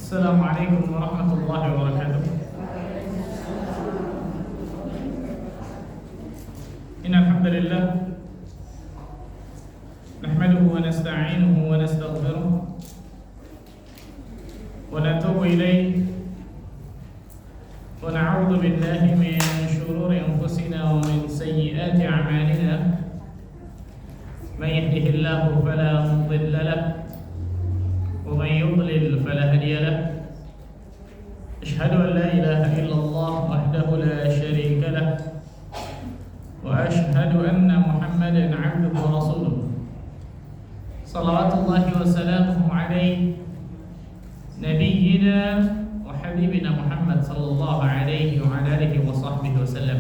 Assalamualaikum warahmatullahi wabarakatuh. Innal hamdalillah nahmaduhu wa nasta'inuhu wa nastaghfiruh wa natubu ilayhi wa na'udzu billahi min shururi anfusina wa min sayyiati a'malina. Man yahdihillahu fala mudilla lahu ومن يضلل فلا هادي له. أشهد أن لا إله إلا الله وحده لا شريك له وأشهد أن محمدا عبده ورسوله صلوات الله وسلامه عليه نبينا وحبيبنا محمد صلى الله عليه وعلى آله وصحبه وسلم.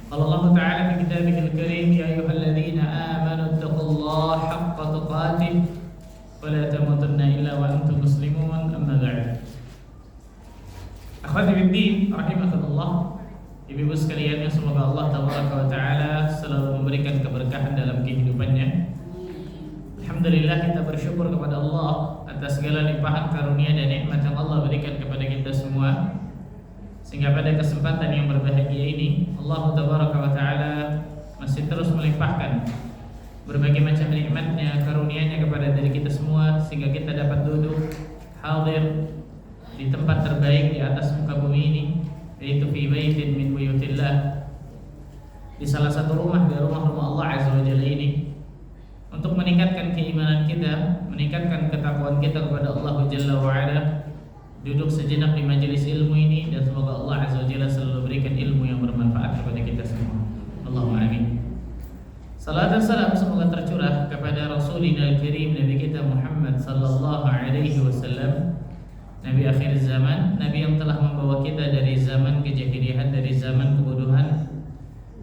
قال الله تعالى في كتابه الكريم: يا أيها الذين آمنوا اتقوا الله حق تقاته ولا تموتن إلا وأنتم مسلمون. أما بعد. Akhwati fiddin rahimakumullah, ibu-ibu sekalian yang semoga Allah tabaraka wa taala selalu memberikan keberkahan dalam kehidupannya. Alhamdulillah, kita bersyukur kepada Allah atas segala limpahan karunia dan nikmat yang Allah berikan kepada kita semua, sehingga pada kesempatan yang berbahagia ini Allah tabaraka wa taala masih terus melimpahkan berbagai macam nikmatnya, karunia-Nya kepada diri kita semua, sehingga kita dapat duduk hadir di tempat terbaik di atas muka bumi ini, yaitu fi baitin min buyutillah, di salah satu rumah dari rumah-rumah Allah Azza wa Jalla ini, untuk meningkatkan keimanan kita, meningkatkan ketakwaan kita kepada Allah Jalla wa Ala, duduk sejenak di majelis ilmu ini, dan semoga Allah Azza wa Jalla selalu berikan ilmu yang bermanfaat kepada kita semua. Allahumma amin. Salat dan salam semoga tercurah kepada Rasulina al-Karim, Nabi kita Muhammad sallallahu alaihi wasallam, Nabi akhir zaman, Nabi yang telah membawa kita dari zaman kejahilian, dari zaman kebodohan,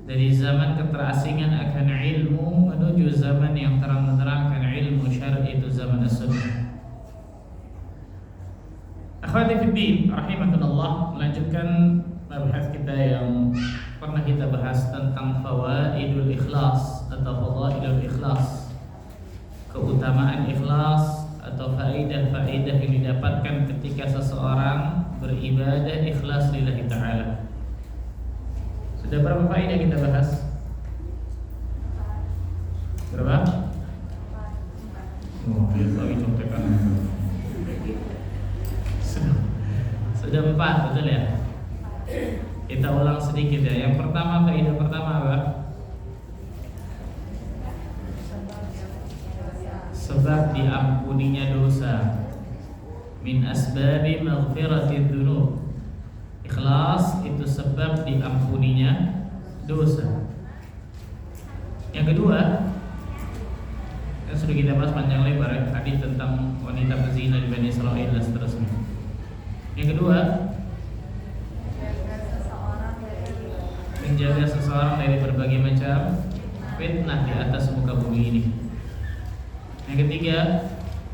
dari zaman keterasingan akan ilmu menuju zaman yang terang menerangkan ilmu syar'i, itu zaman as-sunnah. Akhwati fiddin rahimakumullah, melanjutkan bahas kita yang pernah kita bahas tentang fawaidul ikhlas atau fadailul ikhlas, keutamaan ikhlas atau faidah-faidah yang didapatkan ketika seseorang beribadah ikhlas lillahi ta'ala. Sudah berapa faidah kita bahas? Berapa? Oh, lihat lagi contekan. Sudah 4, betul ya? Kita ulang sedikit ya. Yang pertama, faidah pertama apa? Sebab diampuninya dosa. Min asbabi maghfiratid dzunub. Ikhlas itu sebab diampuninya dosa. Yang kedua, yang sudah kita bahas panjang lebar ya, hadis tentang wanita pezina di Bani Israil dan seterusnya. Yang kedua, menjaga seseorang dari berbagai macam fitnah di atas muka bumi ini. Yang ketiga,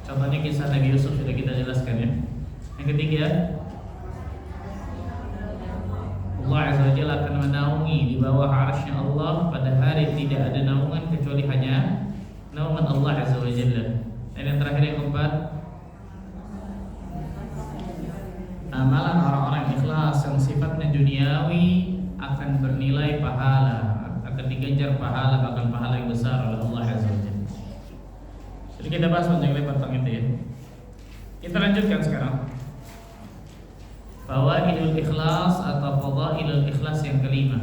contohnya kisah Nabi Yusuf sudah kita jelaskan ya. Yang ketiga, Allah Azza wa Jalla akan menaungi di bawah arsy-Nya Allah pada hari tidak ada naungan kecuali hanya naungan Allah Azza wa Jalla. Dan yang terakhir, yang keempat, amalan orang-orang ikhlas yang sifatnya duniawi akan bernilai pahala, akan diganjar pahala, bahkan pahala yang besar oleh Allah Azza wa Jalla. Jadi kita bahas panjang lebar tentang itu ya. Kita lanjutkan sekarang. Fawaidul ikhlas atau fadailul ikhlas yang kelima.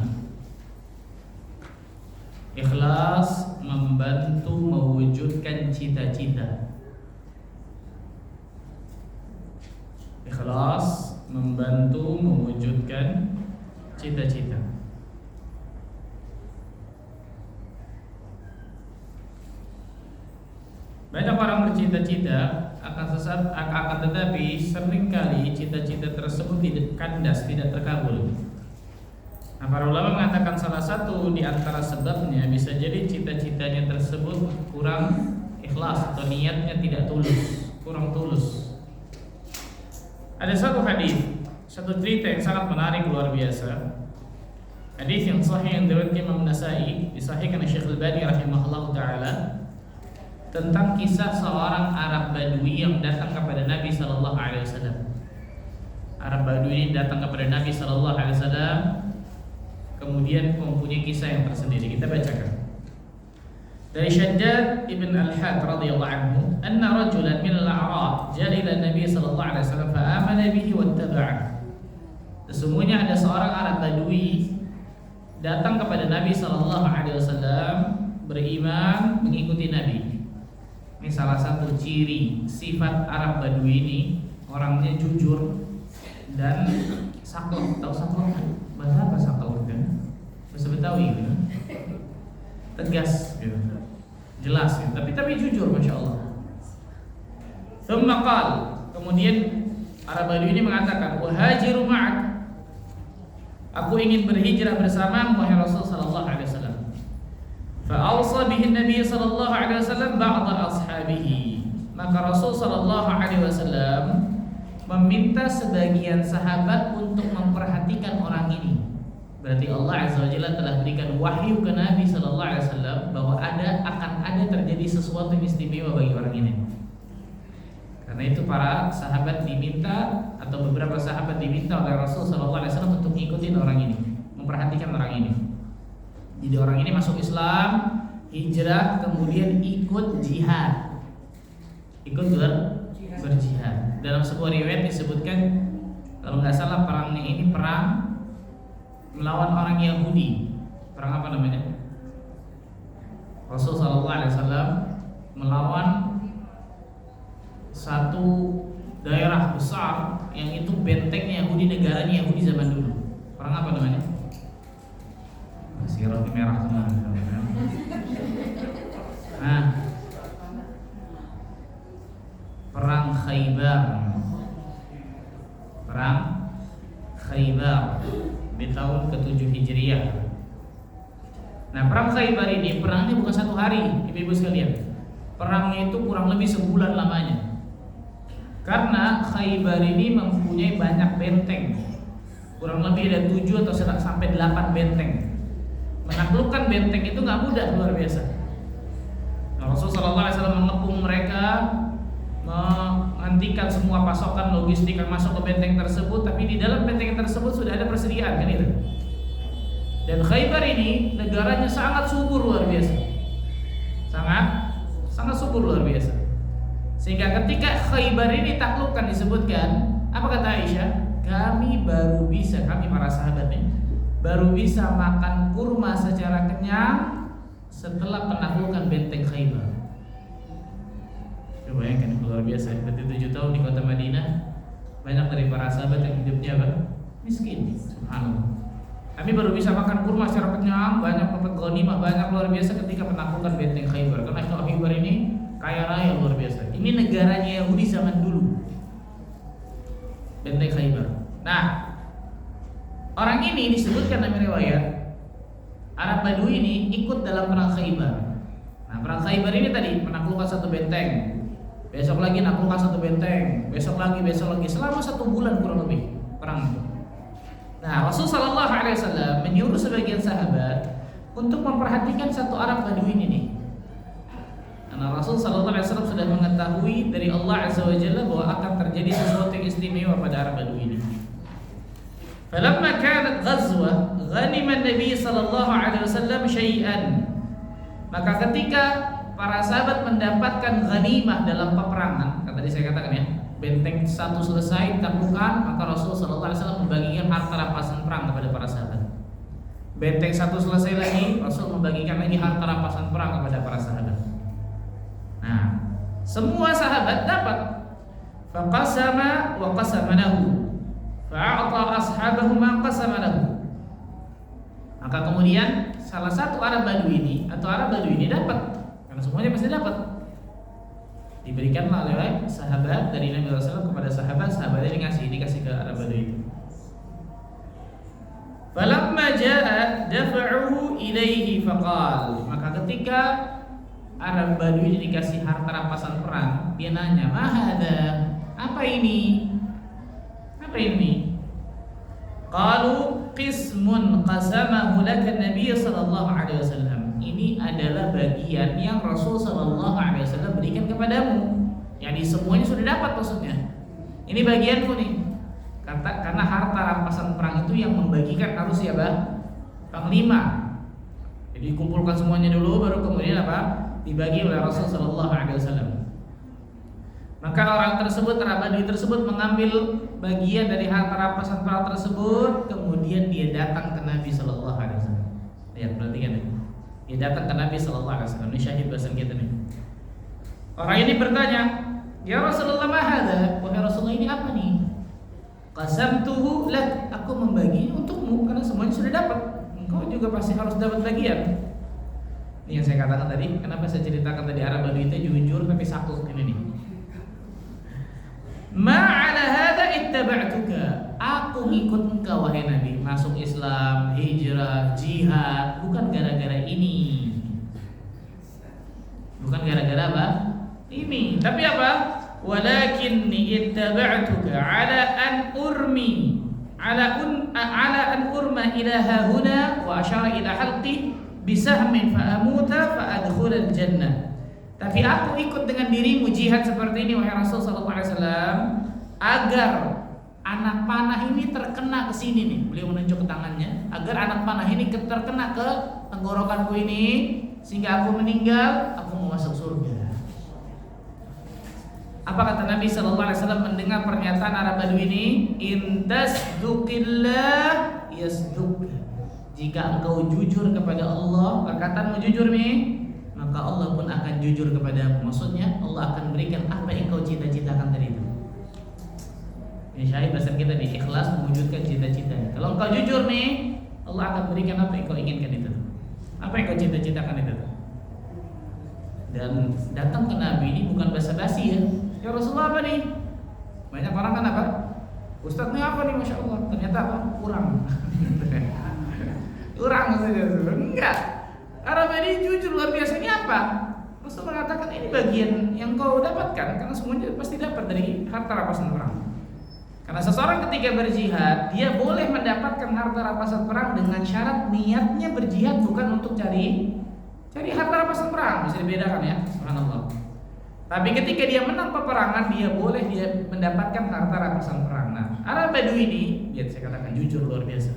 Ikhlas membantu mewujudkan cita-cita. Ikhlas membantu mewujudkan cita-cita. Banyak orang bercita-cita akan tetapi seringkali cita-cita tersebut tidak kandas, tidak terkabul. Nah, para ulama mengatakan salah satu di antara sebabnya bisa jadi cita-citanya tersebut kurang ikhlas atau niatnya tidak tulus, kurang tulus. Ada satu hadis, satu cerita yang sangat menarik luar biasa. Hadis yang sahih yang diriwayatkan Imam Nasa'i, disahihkan oleh Syekh Al-Albani rahimahullah taala, tentang kisah seorang Arab Badui yang datang kepada Nabi sallallahu alaihi wasallam. Arab Badui ini datang kepada Nabi sallallahu alaihi wasallam, kemudian mempunyai kisah yang tersendiri. Kita bacakan. Dari Shaddad ibn Al-Had radhiyallahu anhu, anna rajulan min al-A'rab jaa ila Nabi sallallahu alaihi wasallam fa amana bihi wattaba'a. Sesungguhnya ada seorang Arab Badui datang kepada Nabi sallallahu alaihi wasallam, beriman, mengikuti Nabi. Ini salah satu ciri sifat Arab Badui ini, orangnya jujur dan saklek. Tahu saklek kan? Bahasa apa saklek kan? Bahasa Betawi gitu. Tegas gitu. Jelas gitu. Tapi jujur, Masya Allah. Thumma qala, kemudian Arab Badui ini mengatakan, "Wahajiru ma'ak." Aku ingin berhijrah bersamamu wahai Rasul sallallahu alaihi wasallam. Fa'awsa bihi Nabi sallallahu alaihi wasallam ba'da ashabihi. Maka Rasul sallallahu alaihi wasallam meminta sebagian sahabat untuk memperhatikan orang ini. Berarti Allah azza wa jalla telah berikan wahyu ke Nabi sallallahu alaihi wasallam bahwa akan ada terjadi sesuatu yang istimewa bagi orang ini. Karena itu para sahabat diminta, atau beberapa sahabat diminta oleh Rasul sallallahu alaihi wasallam untuk ngikutin orang ini, memperhatikan orang ini. Jadi orang ini masuk Islam, hijrah, kemudian ikut jihad, ikut berjihad. Dalam sebuah riwayat disebutkan, kalau nggak salah perangnya ini perang melawan orang Yahudi. Perang apa namanya? Rasul sallallahu alaihi wasallam melawan satu daerah besar yang itu bentengnya Yahudi, negaranya Yahudi zaman dulu. Perang apa namanya? Masih roti merah semua. Nah, perang Khaybar. Perang Khaybar di tahun ke-7 Hijriah. Nah, perang Khaybar ini perangnya bukan satu hari, ibu-ibu sekalian. Perangnya itu kurang lebih sebulan lamanya. Karena Khaybar ini mempunyai banyak benteng. Kurang lebih ada 7 atau sampai 8 benteng. Menaklukkan benteng itu nggak mudah, luar biasa. Nah, Rasulullah SAW mengepung mereka, menghentikan semua pasokan logistik yang masuk ke benteng tersebut. Tapi di dalam benteng tersebut sudah ada persediaan, kan itu. Dan Khaybar ini negaranya sangat subur, luar biasa. Sangat subur, luar biasa. Sehingga ketika Khaybar ini taklukkan, disebutkan, apa kata Aisyah? Kami para sahabat ini baru bisa makan kurma secara kenyang setelah penaklukan benteng Khaybar. Coba bayangkan, luar biasa. Berarti 7 tahun di kota Madinah, banyak dari para sahabat yang hidupnya apa? Miskin. Subhanallah. Kami baru bisa makan kurma secara kenyang, banyak dapat ghanimah, banyak, luar biasa ketika penaklukan benteng Khaybar. Karena Khaybar ini kaya raya, luar biasa. Ini negaranya Yahudi zaman dulu, benteng Khaybar. Nah, orang ini disebutkan dalam riwayat Arab Badui ini ikut dalam perang Khaybar. Nah, perang Khaybar ini tadi menaklukkan satu benteng, besok lagi menaklukkan satu benteng, besok lagi, selama 1 bulan kurang lebih perang itu. Nah, Rasulullah sallallahu alaihi wasallam menyuruh sebagian sahabat untuk memperhatikan satu Arab Badui ini. Karena Rasul sallallahu alaihi wasallam sudah mengetahui dari Allah azza wa jalla bahwa akan terjadi sesuatu yang istimewa pada Arab Badui ini. Falamma kanat ghazwah ghanima Nabi sallallahu alaihi wasallam syai'an. Maka ketika para sahabat mendapatkan ghanimah dalam peperangan, kan tadi saya katakan ya, benteng satu selesai ditaklukkan, maka Rasul sallallahu alaihi wasallam membagikan harta rampasan perang kepada para sahabat. Benteng satu selesai lagi, Rasul membagikan lagi harta rampasan perang kepada para sahabat. Nah, semua sahabat dapat. Faqasama wa qasama lahu. Fa'ata ashabahu ma qasama lahu. Maka kemudian salah satu Arab Badui ini atau Arab Badui ini dapat, karena semuanya pasti dapat. Diberikanlah oleh sahabat dari Nabi SAW kepada sahabat, sahabatnya dikasih ke Arab Badui itu. Falamma jaa dafa'uhu ilaihi faqal. Maka ketika Arab Badui ini dikasih harta rampasan perang, dia nanya, "Mahada? Apa ini? Apa ini?" Qalu qismun qasamahu laka Nabi sallallahu alaihi wasallam. Ini adalah bagian yang Rasul sallallahu alaihi wasallam berikan kepadamu. Yani semuanya sudah dapat maksudnya. Ini bagianku nih. Karena harta rampasan perang itu yang membagikan harus siapa? Panglima. Jadi kumpulkan semuanya dulu baru kemudian apa? Dibagi oleh Rasul sallallahu alaihi wasallam. Maka orang tersebut, Badui tersebut mengambil bagian dari harta rampasan perang tersebut, kemudian dia datang ke Nabi sallallahu alaihi wasallam. Lihat, perhatikan ya. Dia datang ke Nabi sallallahu alaihi wasallam. Ini syahid bahasan kita nih. Orang ini bertanya, "Ya Rasulullah, ma hadza?" Wahai Rasulullah, ini apa nih? Qasamtuhu lak, aku membagi untukmu karena semuanya sudah dapat. Engkau juga pasti harus dapat bagian. Ini yang saya katakan tadi. Kenapa saya ceritakan tadi Arab Badui itu jujur tapi saklek ini nih. Ma ala hadza ittaba'tuka. Aku ngikut engkau wahai Nabi, masuk Islam, hijrah, jihad, bukan gara-gara ini. Bukan gara-gara apa? Ini. Tapi apa? Walakinni ittaba'tuka ala an urmi ala an urma ila hahuna wa asyara ila halqi bisahmin fa amuta fa adkhulal jannah. Tapi aku ikut dengan dirimu jihad seperti ini wahai Rasul sallallahu alaihi wasallam agar anak panah ini terkena ke sini nih. Beliau menunjuk ke tangannya agar anak panah ini terkena ke tenggorokanku ini sehingga aku meninggal, aku mau masuk surga. Apa kata Nabi sallallahu alaihi wasallam mendengar pernyataan Arab Badui ini? Intasduqillah yasduq. Jika engkau jujur kepada Allah, perkataanmu jujur nih, maka Allah pun akan jujur kepadamu. Maksudnya Allah akan berikan apa yang kau cita-citakan tadi itu. Ini syahid bahasan kita nih, ikhlas mewujudkan cita-cita. Kalau engkau jujur nih, Allah akan berikan apa yang kau inginkan itu. Apa yang kau cita-citakan itu. Dan datang ke Nabi ini bukan basa-basi ya. Ya Rasulullah apa nih? Banyak orang kan apa? Ustaz ini apa nih, Masya Allah. Ternyata apa? Kurang. Kurang saja. Enggak. Arab ini jujur luar biasa. Ini apa? Rasul mengatakan ini bagian yang kau dapatkan karena semuanya pasti dapat dari harta rampasan perang. Karena seseorang ketika berjihad, dia boleh mendapatkan harta rampasan perang dengan syarat niatnya berjihad bukan untuk cari harta rampasan perang. Bisa dibedakan ya, subhanallah. Tapi ketika dia menang peperangan, dia boleh mendapatkan harta rampasan perang. Nah, Arab Badui ini, lihat saya katakan jujur luar biasa.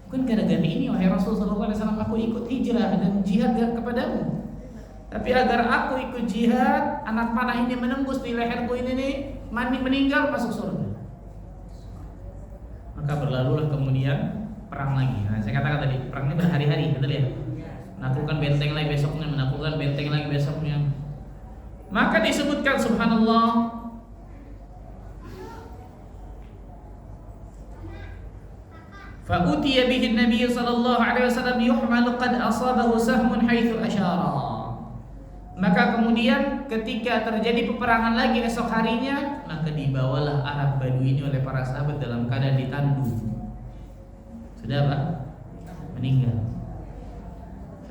Bukan gara-gara ini wahai Rasul sallallahu alaihi wasallam aku ikut hijrah dan jihad kepadamu. Tapi agar aku ikut jihad, anak panah ini menembus di leherku ini nih, meninggal masuk surga. Maka berlalulah kemudian perang lagi. Nah, saya katakan tadi, perang ini berhari-hari, betul ya? Menaklukkan benteng lagi besoknya, menaklukkan benteng lagi besoknya. Maka disebutkan subhanallah, fa utiya bihi an-nabiy sallallahu alaihi wasallam yuhmalu qad asabahu sahmun haitsu asyara. Maka kemudian ketika terjadi peperangan lagi esok harinya, maka dibawalah Arab Badui ini oleh para sahabat dalam keadaan ditandu. Sudah apa? Meninggal.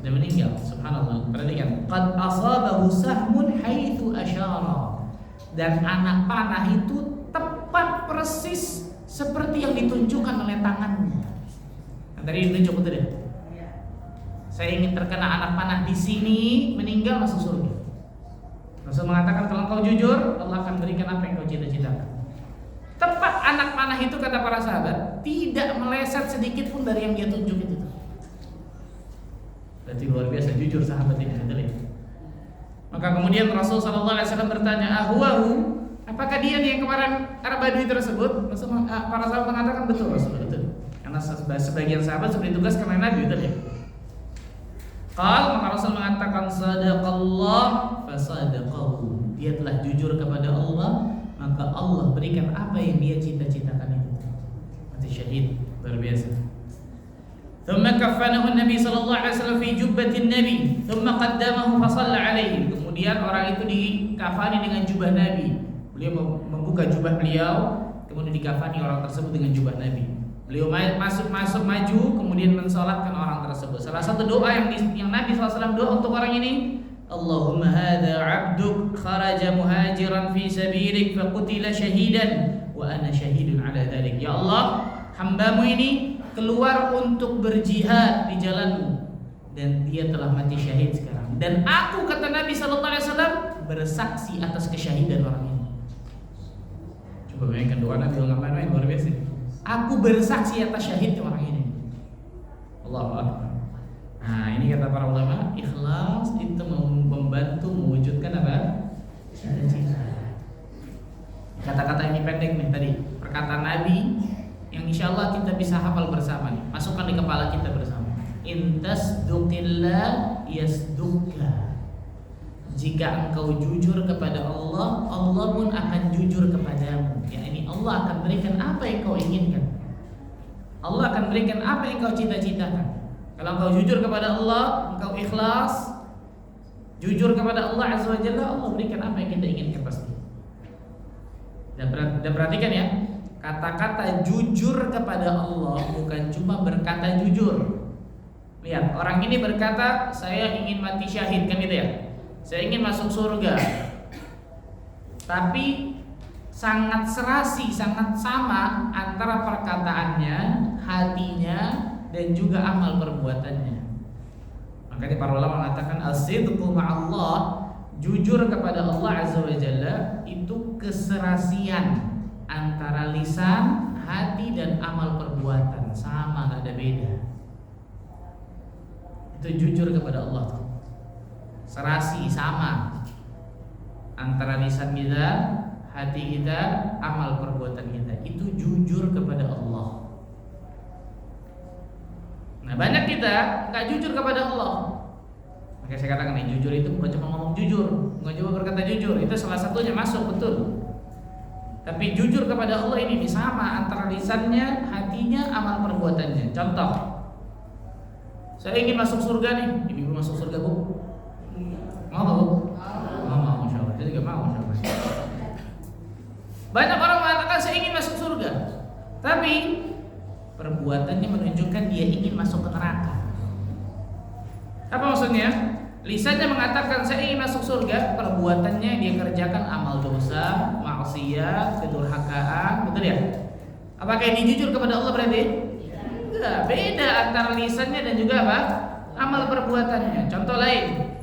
Sudah meninggal, subhanallah. Perhatikan, qad asabahu sahmun haitsu asyara. Dan anak panah itu tepat persis seperti yang ditunjukkan oleh tangannya. Nah, tadi ditunjuk betul ya? Saya ingin terkena anak panah di sini, meninggal masuk surga. Rasul mengatakan kalau kau jujur, Allah akan berikan apa yang kau cita-citakan. Tepat anak panah itu kata para sahabat tidak meleset sedikit pun dari yang dia tunjuk itu. Berarti luar biasa jujur sahabat ini, betul ya? Maka kemudian Rasul sallallahu alaihi wasallam bertanya, "Ahwahu? Apakah dia nih yang kemarin Arab Badui tersebut?" Para sahabat mengatakan betul, Rasul, betul. Karena sebagian sahabat sudah ditugaskan oleh Nabi, betul ya? Maka Rasul mengatakan sadaqallah fasadaqahu. Dia telah jujur kepada Allah, maka Allah berikan apa yang dia cita-citakan itu. Mati syahid, luar biasa. Thumma kaffanahu Nabi sallallahu alaihi wasallam fi jubbatin Nabi, thumma qaddamahu fa shalla alaihi. Kemudian orang itu dikafani dengan jubah Nabi. Beliau membuka jubah beliau, kemudian dikafani orang tersebut dengan jubah Nabi. Beliau masuk maju, kemudian mensolatkan orang tersebut. Salah satu doa yang Nabi SAW doa untuk orang ini, Allahumma hadza 'abduk kharaja muhajiran fi sabilik faqutila syahidan wa ana syahidun 'ala dzalik. Ya Allah, hambamu ini keluar untuk berjihad di jalanmu dan dia telah mati syahid sekarang. Dan aku, kata Nabi SAW, bersaksi atas kesyahidan orang ini. Coba bayangkan doa Nabi yang main luar biasa. Aku bersaksi atas syahidnya orang ini. Allahu Akbar. Nah, ini kata para ulama, ikhlas itu membantu mewujudkan apa? Cita-cita. Kata-kata ini pendek nih tadi, perkataan Nabi yang insya Allah kita bisa hafal bersama nih. Masukkan di kepala kita bersama. Intasduqillah yasduqka. Jika engkau jujur kepada Allah, Allah pun akan jujur kepadamu. Ya, ini Allah akan berikan apa yang kau inginkan. Allah akan berikan apa yang kau cita-citakan. Kalau engkau jujur kepada Allah, engkau ikhlas, jujur kepada Allah Azza wa Jalla, Allah berikan apa yang kita inginkan pasti. Dan perhatikan ya, kata-kata jujur kepada Allah bukan cuma berkata jujur. Lihat, orang ini berkata, saya ingin mati syahid, kan gitu ya. Saya ingin masuk surga. Tapi sangat serasi, sangat sama antara perkataannya, hatinya, dan juga amal perbuatannya. Makanya para ulama mengatakan as-sidqu ma'allah, jujur kepada Allah Azza wa Jalla itu keserasian antara lisan, hati, dan amal perbuatan. Sama, gak ada beda. Itu jujur kepada Allah. Serasi sama antara lisan kita, hati kita, amal perbuatan kita. Itu jujur kepada Allah. Nah, banyak kita nggak jujur kepada Allah. Makanya saya katakan nih, jujur itu bukan cuma ngomong jujur, bukan cuma berkata jujur. Itu salah satunya masuk, betul. Tapi jujur kepada Allah ini sama antara lisannya, hatinya, amal perbuatannya. Contoh, saya ingin masuk surga nih. Ibu masuk surga, Bu? Mau nggak, Bu? Mau, Masya Allah. Dia juga mau, Masya Allah. Banyak orang mengatakan saya ingin masuk surga, tapi perbuatannya menunjukkan dia ingin masuk ke neraka. Apa maksudnya? Lisannya mengatakan saya ingin masuk surga, perbuatannya dia kerjakan amal dosa, maksiat, kedurhakaan, betul ya? Apakah ini jujur kepada Allah berarti? Enggak, beda antara lisannya dan juga apa? Amal perbuatannya. Contoh lain,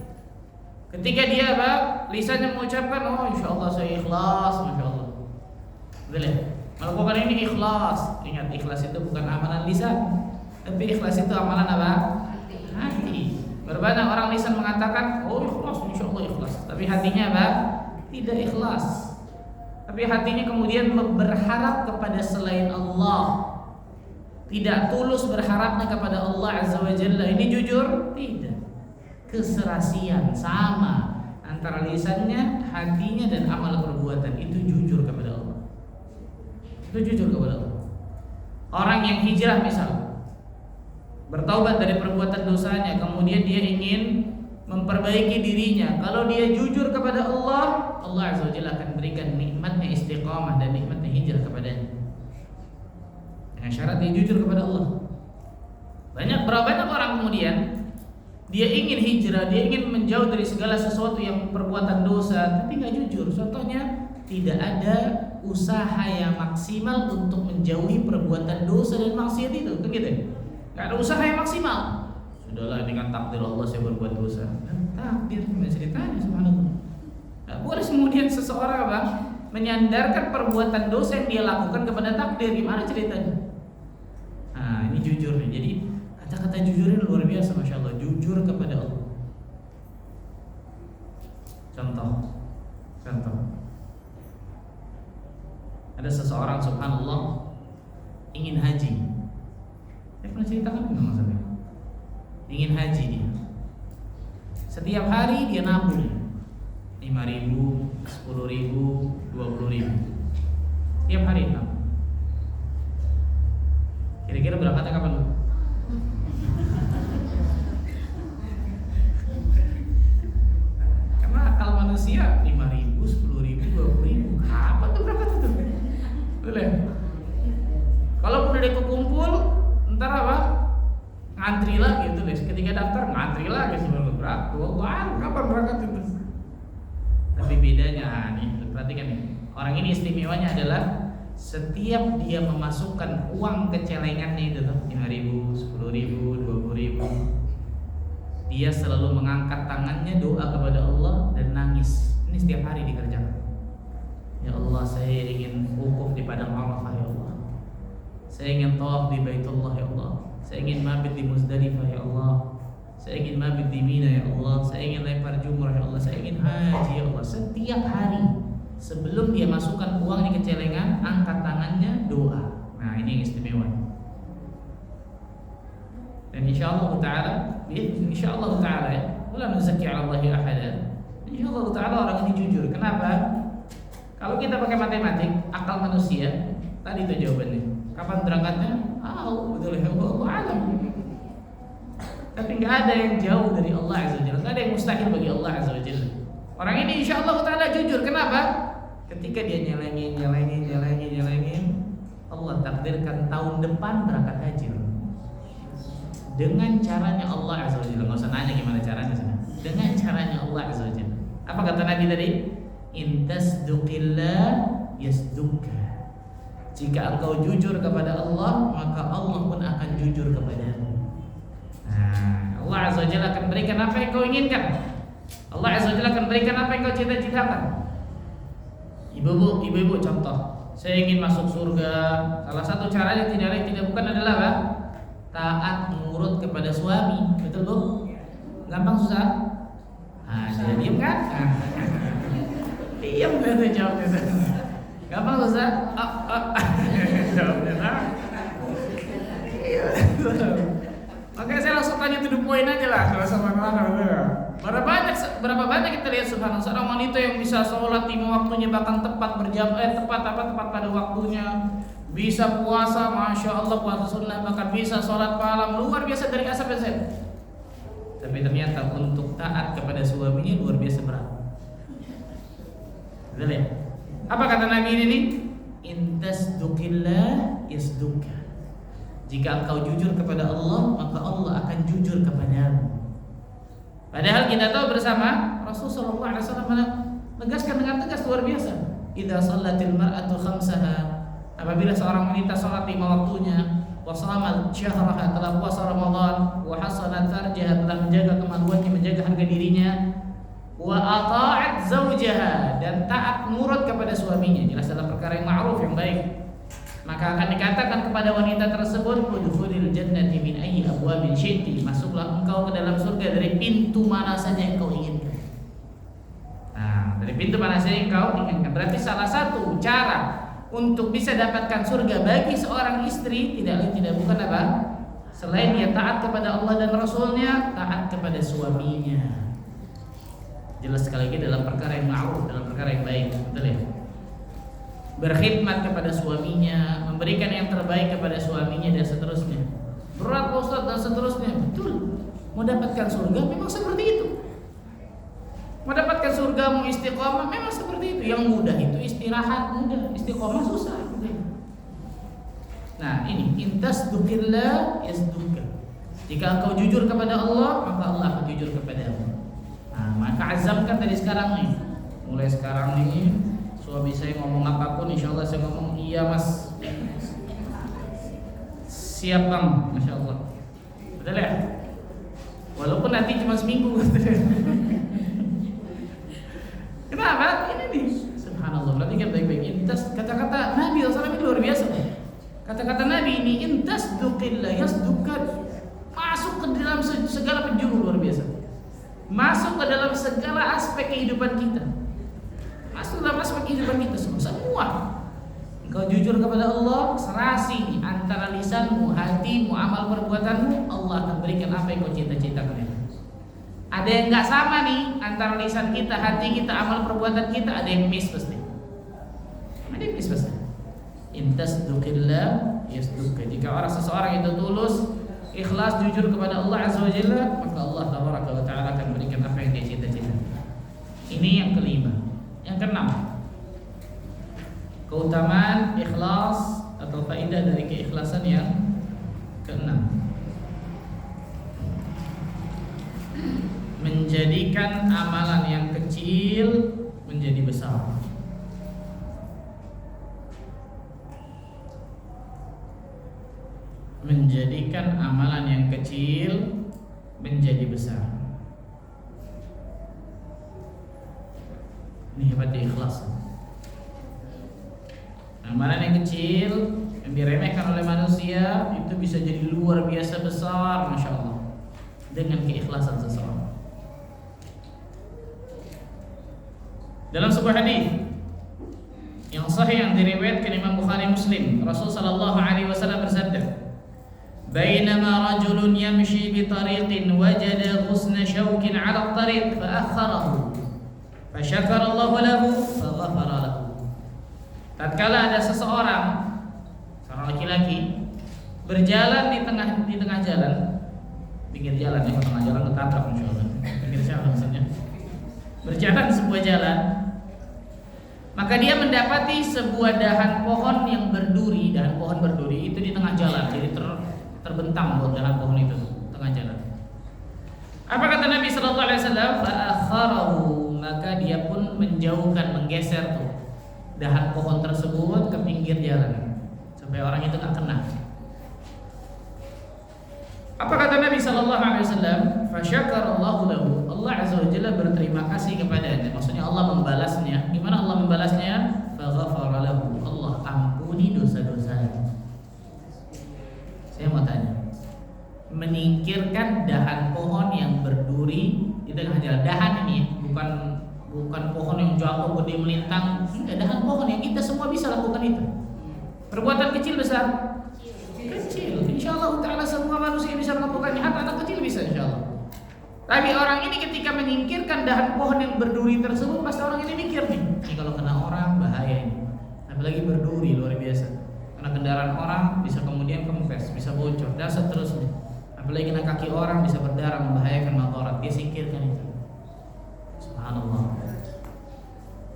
ketika dia apa? Lisannya mengucapkan, oh insya Allah saya ikhlas, masya Allah. Betul ya? Melakukan ini ikhlas. Ingat, ikhlas itu bukan amalan lisan, tapi ikhlas itu amalan apa? Hati. Berbeda orang lisan mengatakan, oh ikhlas, insya Allah ikhlas, tapi hatinya apa? Tidak ikhlas. Tapi hatinya kemudian berharap kepada selain Allah, tidak tulus berharapnya kepada Allah Azza wa Jalla. Ini jujur? Tidak. Keserasian sama antara lisannya, hatinya, dan amal perbuatan. Itu jujur kepada Allah. Itu jujur kepada Allah. Orang yang hijrah misal, bertaubat dari perbuatan dosanya, kemudian dia ingin memperbaiki dirinya. Kalau dia jujur kepada Allah, Allah Azza wa Jalla akan berikan nikmatnya istiqamah dan nikmatnya hijrah kepadanya. Dengan syarat dia jujur kepada Allah. Berapa banyak orang kemudian dia ingin hijrah, dia ingin menjauh dari segala sesuatu yang perbuatan dosa, tapi nggak jujur. Contohnya, tidak ada usaha yang maksimal untuk menjauhi perbuatan dosa dan maksiat itu, kan gitu? Nggak ada usaha yang maksimal. Sudahlah, dengan takdir Allah saya berbuat dosa. Takdir gimana ceritanya, subhanallah. Nah, boleh kemudian seseorang apa? Menyandarkan perbuatan dosa yang dia lakukan kepada takdir, gimana ceritanya? Nah, ini jujur nih. Jadi kata-kata jujur ini luar biasa, masya Allah. Jujur kepada Allah. Contoh. Ada seseorang subhanallah ingin haji. Saya pernah ceritakan nggak maksudnya? Ingin haji dia. Setiap hari dia nabung 5.000, 10.000, 20.000. Tiap hari nabung. Kira-kira berangkatnya kapan? Karena akal manusia 5.000, 10.000, 20.000. Kapan tuh berangkat itu? Boleh. Kalau udah kekumpul, ntar apa? Ngantri lagi itu deh. Ketika daftar ngantri lagi sebelum berangkat. Wah, kapan berangkat itu? Tapi bedanya nih, perhatikan nih. Orang ini istimewanya adalah setiap dia memasukkan uang ke celengannya itu tuh 5.000, 10.000, 20.000, dia selalu mengangkat tangannya doa kepada Allah dan nangis Ini setiap hari dikerjakan. Ya Allah, saya ingin wukuf di padang Arafah ya Allah. Saya ingin tawaf di Baitullah ya Allah. Saya ingin mabit di Muzdalifah ya Allah. Saya ingin mabit di Mina ya Allah. Saya ingin lempar jumrah ya Allah. Saya ingin haji ya Allah. Setiap hari sebelum dia masukkan uang di kecelengan, angkat tangannya doa. Nah, ini yang istimewa. Dan insyaallah taala, insyaallah taala ya, wala nuzakki 'ala Allahi ahada. Insyaallah taala orang ini jujur. Kenapa? Kalau kita pakai matematik, akal manusia, tadi itu jawabannya. Kapan berangkatnya? Betul ya, Allah alam. Tapi nggak ada yang jauh dari Allah Azza wa Jalla. Nggak ada yang mustahil bagi Allah Azza wa Jalla. Orang ini insyaallah taala jujur. Kenapa? Ketika dia nyelengin, Allah takdirkan tahun depan berangkat haji. Dengan caranya Allah Azza wa Jalla. Nggak usah nanya gimana caranya. Dengan caranya Allah Azza wa Jalla. Apa kata Nabi tadi? In tasduqillah yasduqka. Jika engkau jujur kepada Allah, maka Allah pun akan jujur kepadamu. Nah, Allah Azza wa Jalla akan berikan apa yang kau inginkan. Allah Azza wa Jalla akan berikan apa yang kau cita-citakan. Ibu-ibu contoh, saya ingin masuk surga. Salah satu caranya tidak lain tidak bukan adalah apa? Taat nurut kepada suami. Betul Bu? Gampang susah? Dia diam kan? Diam kan jawabnya. Gampang susah? Jawabnya Makanya saya langsung tanya to the point aja lah. Berapa banyak kita lihat subhanallah seorang wanita yang bisa sholat 5 waktunya bahkan tepat tepat pada waktunya, bisa puasa, masya Allah puasa sunnah, bahkan bisa sholat malam luar biasa dari asap dan set. Tapi ternyata untuk taat kepada suaminya luar biasa berat. Betul ya? Apa kata Nabi ini nih? In tasduqillah yasduqka. Jika engkau jujur kepada Allah, maka Allah akan jujur kepadamu. Padahal kita tahu bersama Rasulullah SAW menegaskan dengan tegas luar biasa. Idza shallatil mar'atu khamsaha, apabila seorang wanita salat 5 waktunya, wa shamat syahraha, telah puasa Ramadan, wa hasanat farjaha, telah menjaga kemaluannya, menjaga harga dirinya, wa ata'at zawjaha, dan taat nurut kepada suaminya, jelas dalam perkara yang ma'ruf, yang baik, maka akan dikatakan kepada wanita tersebut, udkhulil jannati min ayyi abwabin syi'ti, masuklah engkau ke dalam surga dari pintu mana saja yang kau inginkan. Nah, dari pintu mana saja yang kau inginkan. Berarti salah satu cara untuk bisa dapatkan surga bagi seorang istri tidak bukan apa? Selain dia taat kepada Allah dan Rasulnya, taat kepada suaminya. Jelas sekali lagi dalam perkara yang ma'ruf, dalam perkara yang baik, betul ya? Berkhidmat kepada suaminya, memberikan yang terbaik kepada suaminya dan seterusnya. Berat Ustaz dan seterusnya. Betul. Mau dapatkan surga memang seperti itu. Mau dapatkan surga, mau istiqomah memang seperti itu. Yang mudah itu istirahat mudah, istiqomah susah. Nah, ini intasduqillah yasduqka. Jika engkau jujur kepada Allah, maka Allah akan jujur kepadamu. Nah, maka azamkan dari sekarang nih. Mulai sekarang nih, suami saya ngomong apapun, insya Allah saya ngomong iya mas, siap bang, masya Allah, betul ya? Walaupun nanti cuma seminggu. Kenapa? Ini nih, subhanallah. Berarti kan baik-baik. Intas, kata-kata Nabi SAW ini luar biasa. Kata-kata Nabi ini intas duqillah yasduqka, masuk ke dalam segala penjuru luar biasa. Masuk ke dalam segala aspek kehidupan kita. Masuk dalam aspek kehidupan kita semua. Engkau jujur kepada Allah, serasi antara lisanmu, hatimu, amal perbuatanmu, Allah akan berikan apa yang kau cita-citakan. Ada yang nggak sama nih antara lisan kita, hati kita, amal perbuatan kita, ada yang miss pasti. Ada yang miss pasti. Intasduqillah yasduqka. Jika seseorang itu tulus, ikhlas, jujur kepada Allah Azza wa Jalla, maka Allah Tabaraka wa Ta'ala akan berikan apa yang dia cita-citakan. Ini yang kelima. Yang keenam, keutamaan ikhlas atau faedah dari keikhlasan yang keenam, menjadikan amalan yang kecil menjadi besar. Menjadikan amalan yang kecil menjadi besar. Ini hebatnya ikhlas. Amalan yang kecil yang diremehkan oleh manusia itu bisa jadi luar biasa besar, masya Allah, dengan keikhlasan seseorang. Dalam sebuah hadis yang sahih yang diriwayatkan Imam Bukhari Muslim, Rasul sallallahu alaihi wasallam bersabda, "Bainama rajulun yamshi bi tariqin wajada ghusna shawkin 'ala at-tariq fa akhkharahu fa syakara Allah lahu fa ghafara lahu." Tatkala ada seorang laki-laki berjalan di tengah jalan, pinggir jalan ya, tengah jalan ketabrak insyaallah. Pinggir jalan maksudnya. Berjalan di sebuah jalan, maka dia mendapati sebuah dahan pohon yang berduri. Dahan pohon berduri itu di tengah jalan, jadi terbentang buat dahan pohon itu tengah jalan. Apa kata Nabi sallallahu alaihi wasallam? Fa akharahu, maka dia pun menjauhkan, menggeser tuh dahan pohon tersebut ke pinggir jalan supaya orang itu tak kena. Apa kata Nabi sallallahu alaihi wasallam? Fa syakarallahu lahu. Allah azza wa jalla berterima kasih kepadanya. Maksudnya Allah membalasnya. Gimana Allah membalasnya? Fa ghafara lahu. Allah ampuni dosa-dosanya. Saya mau tanya, menyingkirkan dahan pohon yang berduri di tengah jalan. Dahan ini bukan pohon yang jatuh gede melintang. Enggak, dahan pohon yang kita semua bisa lakukan itu. Perbuatan kecil besar? Kecil. Insyaallah taala semua manusia bisa melakukannya. Hatta anak kecil bisa insyaallah. Tapi orang ini ketika menyingkirkan dahan pohon yang berduri tersebut, pasti orang ini mikir nih, ini kalau kena orang bahaya ini. Apalagi berduri luar biasa. Karena kendaraan orang bisa kemudian kempes, bisa bocor, dan seterusnya. Apalagi kena kaki orang bisa berdarah, membahayakan motorat. Dia singkirkan itu. Subhanallah.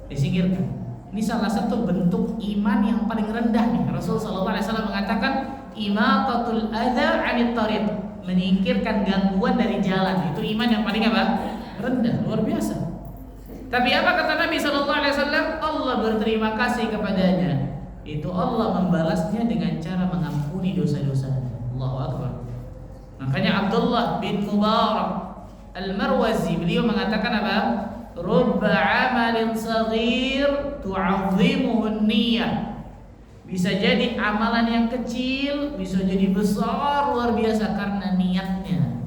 Disingkirkan. Ini salah satu bentuk iman yang paling rendah nih. Rasul sallallahu alaihi wasallam mengatakan, imatatul adza 'anit thariq, menyingkirkan gangguan dari jalan. Itu iman yang paling apa? Rendah, luar biasa. Tapi apa kata Nabi sallallahu alaihi wasallam? Allah berterima kasih kepadanya. Itu Allah membalasnya dengan cara mengampuni dosa-dosanya. Allahu akbar. Makanya Abdullah bin Mubarak Al-Marwazi beliau mengatakan apa? Rubba 'amalin saghir tu'azzimuhu an-niyyah. Bisa jadi amalan yang kecil bisa jadi besar luar biasa karena niatnya.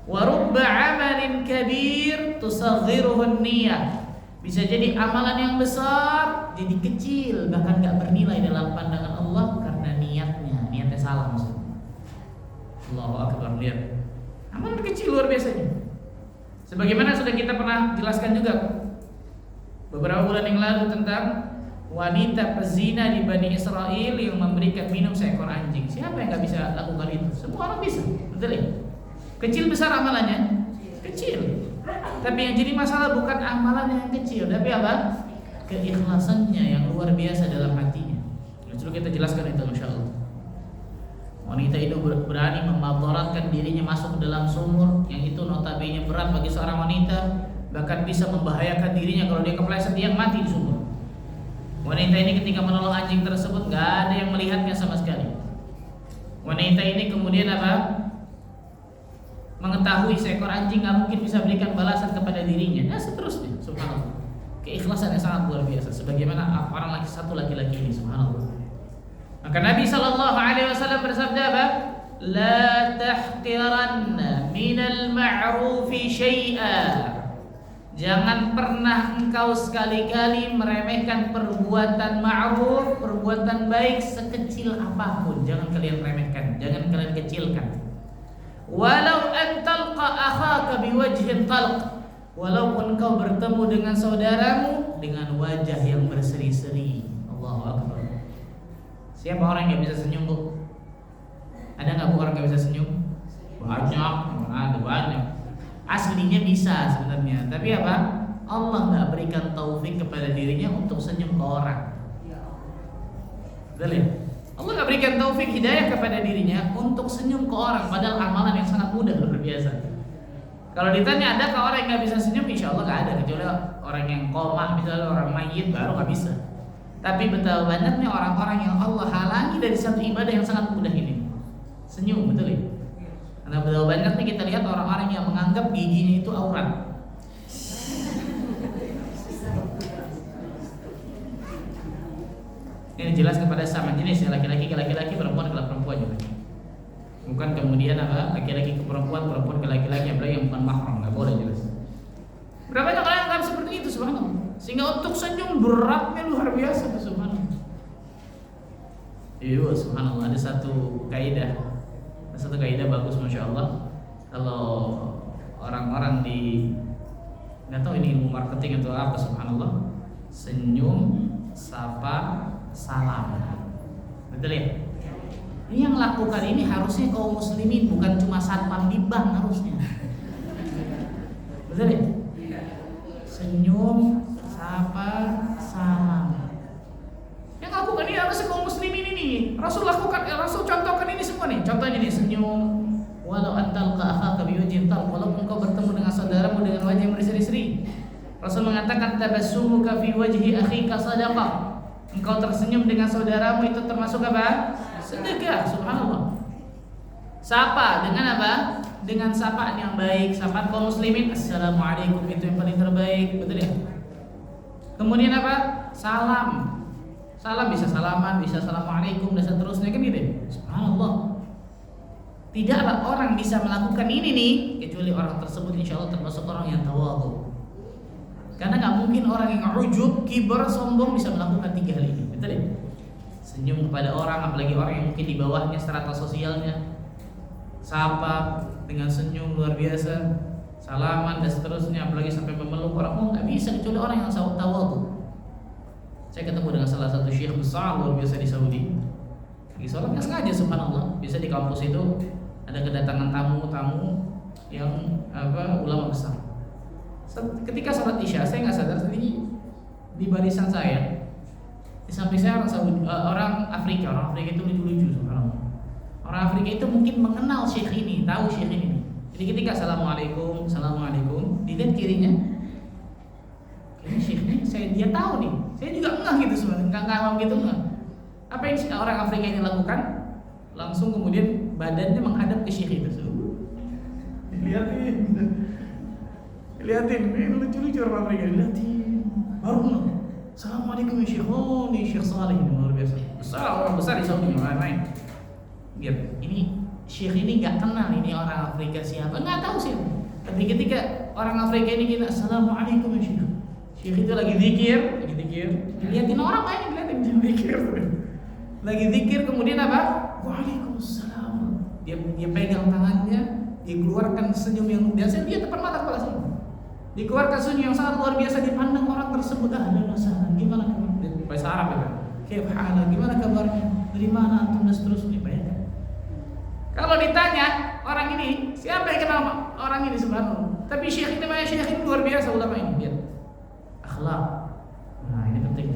Wa rubba 'amalin kabir tusaghiruhu an-niyyah. Bisa jadi amalan yang besar jadi kecil, bahkan gak bernilai dalam pandangan Allah karena niatnya salah maksudnya. Allahu akbar, lihat. Amalan kecil luar biasanya. Sebagaimana sudah kita pernah jelaskan juga beberapa bulan yang lalu tentang wanita pezina di Bani Israel yang memberikan minum seekor anjing. Siapa yang gak bisa lakukan itu? Semua orang bisa, betul ya? Kecil besar amalannya? Kecil. Tapi yang jadi masalah bukan amalan yang kecil, tapi apa? Keikhlasannya yang luar biasa dalam hatinya. Sudah kita jelaskan itu insyaallah. Wanita itu berani memadaratkan dirinya masuk ke dalam sumur yang itu notabene berat bagi seorang wanita, bahkan bisa membahayakan dirinya kalau dia kepleset dia mati di sumur. Wanita ini ketika menolong anjing tersebut gak ada yang melihatnya sama sekali. Wanita ini kemudian apa? Mengetahui seekor anjing gak mungkin bisa berikan balasan kepada dirinya. Nah seterusnya, subhanallah. Keikhlasan yang sangat luar biasa. Sebagaimana orang laki-laki ini, subhanallah. Maka Nabi sallallahu alaihi wasallam bersabda apa? La tahqiranna minal ma'rufi syai'a. Jangan pernah engkau sekali-kali meremehkan perbuatan ma'ruf, perbuatan baik sekecil apapun. Jangan kalian remehkan, jangan kalian kecilkan. Walau an talqa akhaka biwajhin talq. Walaupun kau bertemu dengan saudaramu dengan wajah yang berseri-seri. Allahu akbar. Siapa orang yang bisa senyum, Bu? Ada nggak Bu orang yang bisa senyum? Banyak, ada banyak. Aslinya bisa sebenarnya, tapi apa? Allah nggak berikan taufik kepada dirinya untuk senyum ke orang. Betul ya? Allah nggak berikan taufik hidayah kepada dirinya untuk senyum ke orang, padahal amalan yang sangat mudah luar biasa. Kalau ditanya adakah orang yang nggak bisa senyum, insya Allah nggak ada, kecuali orang yang koma, misalnya orang mayit baru nggak bisa. Tapi betapa banyaknya orang-orang yang Allah halangi dari satu ibadah yang sangat mudah ini, senyum, betul ya? Karena betapa banyaknya kita lihat orang-orang yang menganggap giginya itu aurat. Ini jelas kepada sama jenis ya, laki-laki ke laki-laki, perempuan ke perempuan juga. Bukan kemudian apa, laki-laki ke perempuan, perempuan ke laki-laki, apalagi yang bukan mahram, nggak boleh jelas. Berapa banyak orang yang seperti itu, subhanallah. Sehingga untuk senyum beratnya luar biasa, subhanallah. Iya, subhanallah. Ada satu kaidah bagus, masya Allah. Kalau orang-orang di, nggak tahu ini ilmu marketing atau apa, subhanallah. Senyum, sapa, salam. Betul ya? Ini yang lakukan ini harusnya kaum muslimin, bukan cuma satpam di bank harusnya. Betul ya? Senyum, sapa, salam. Yang lakukan ini harusnya kaum muslimin ini. Rasul lakukan, Rasul contohkan ini semua nih. Contohnya nih, senyum. Walau antal ka'akhaka biwajhin talq, walaupun kau bertemu dengan saudaramu dengan wajah yang berseri-seri. Rasul mengatakan tabassumuka fi wajhi akhika sadaqah. Engkau tersenyum dengan saudaramu itu termasuk apa? Sedekah, subhanallah. Sapa dengan apa? Dengan sapaan yang baik, sapaan kaum muslimin, assalamualaikum, itu yang paling terbaik, betul ya? Kemudian apa? Salam. Salam bisa salaman, bisa assalamualaikum dan seterusnya kan gitu. Subhanallah. Tidaklah orang bisa melakukan ini nih kecuali orang tersebut insya Allah termasuk orang yang tawadhu. Karena nggak mungkin orang yang ujub, kibar, sombong bisa melakukan 3 hal ini, betul ya? Senyum kepada orang, apalagi orang yang mungkin di bawahnya strata sosialnya, sapa dengan senyum luar biasa, salaman dan seterusnya, apalagi sampai memeluk orang, nggak bisa kecuali orang yang tawadhu. Saya ketemu dengan salah satu syekh besar luar biasa di Saudi. Lagi sholat nggak sengaja, subhanallah. Biasa di kampus itu ada kedatangan tamu-tamu yang ulama besar. Ketika sholat isya, saya nggak sadar di barisan saya, di samping saya orang Afrika. Orang Afrika itu lucu-lucu, subhanallah. Orang Afrika itu mungkin mengenal syekh ini, tahu syekh ini. Jadi ketika assalamualaikum, dilihat kirinya, ini syekhnya, dia tahu nih. Saya juga enggak gitu sebenarnya, enggak gitu enggak. Apa yang orang Afrika ini lakukan? Langsung kemudian badannya menghadap ke syekh itu. Lihatin, ini lucu-lucu orang Afrika. Lihatin, baru assalamualaikum ya syekh. Oh, ini syekh Saleh ini luar biasa. Orang besar di Saudi, main-main. Lihat, ini syekh ini nggak kenal ini orang Afrika siapa, nggak tahu siapa. Tapi ketika orang Afrika ini kita assalamualaikum ya syekh. Syekh itu lagi zikir. Lihatin orang lain, lihatin zikir. Lagi zikir kemudian apa? Waalaikumsalam. Dia pegang tangannya, dia keluarkan senyum yang biasa, dia tepat mata kepala semua. Dikeluarkan senyum yang sangat luar biasa, dipandang orang tersebut. Ahlan wa sahlan, gimana kabar? Bahasa Arab ya. Kaif halak, gimana kabarnya? Dari mana antum dan seterusnya, bayangkan. Kalau ditanya orang ini, siapa yang kenal orang ini sebenarnya? Tapi syekh ini luar biasa ulama ini, lihat. Akhlak. Nah, ini penting.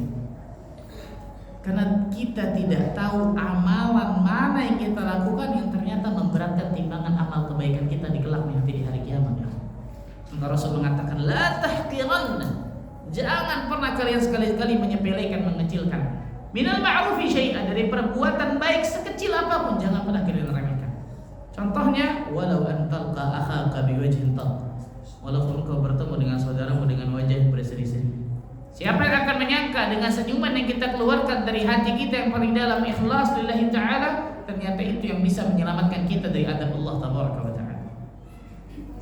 Karena kita tidak tahu amalan mana yang kita lakukan yang ternyata memberatkan timbangan amal kebaikan kita di kelak nanti di hari kiamat ya. Maka Rasul mengatakan la tahqiranna, jangan pernah kalian sekali-kali menyepelekan, mengecilkan minal ma'rufi syai'an, dari perbuatan baik sekecil apapun jangan pernah kalian remehkan. Contohnya walau antalqa akhaka biwajhin talq, walaupun kau bertemu dengan saudaramu dengan wajah yang berseri-seri. Siapa yang akan menyangka dengan senyuman yang kita keluarkan dari hati kita yang paling dalam, ikhlas lillahi ta'ala, ternyata itu yang bisa menyelamatkan kita dari adab Allah tabaraka wa ta'ala.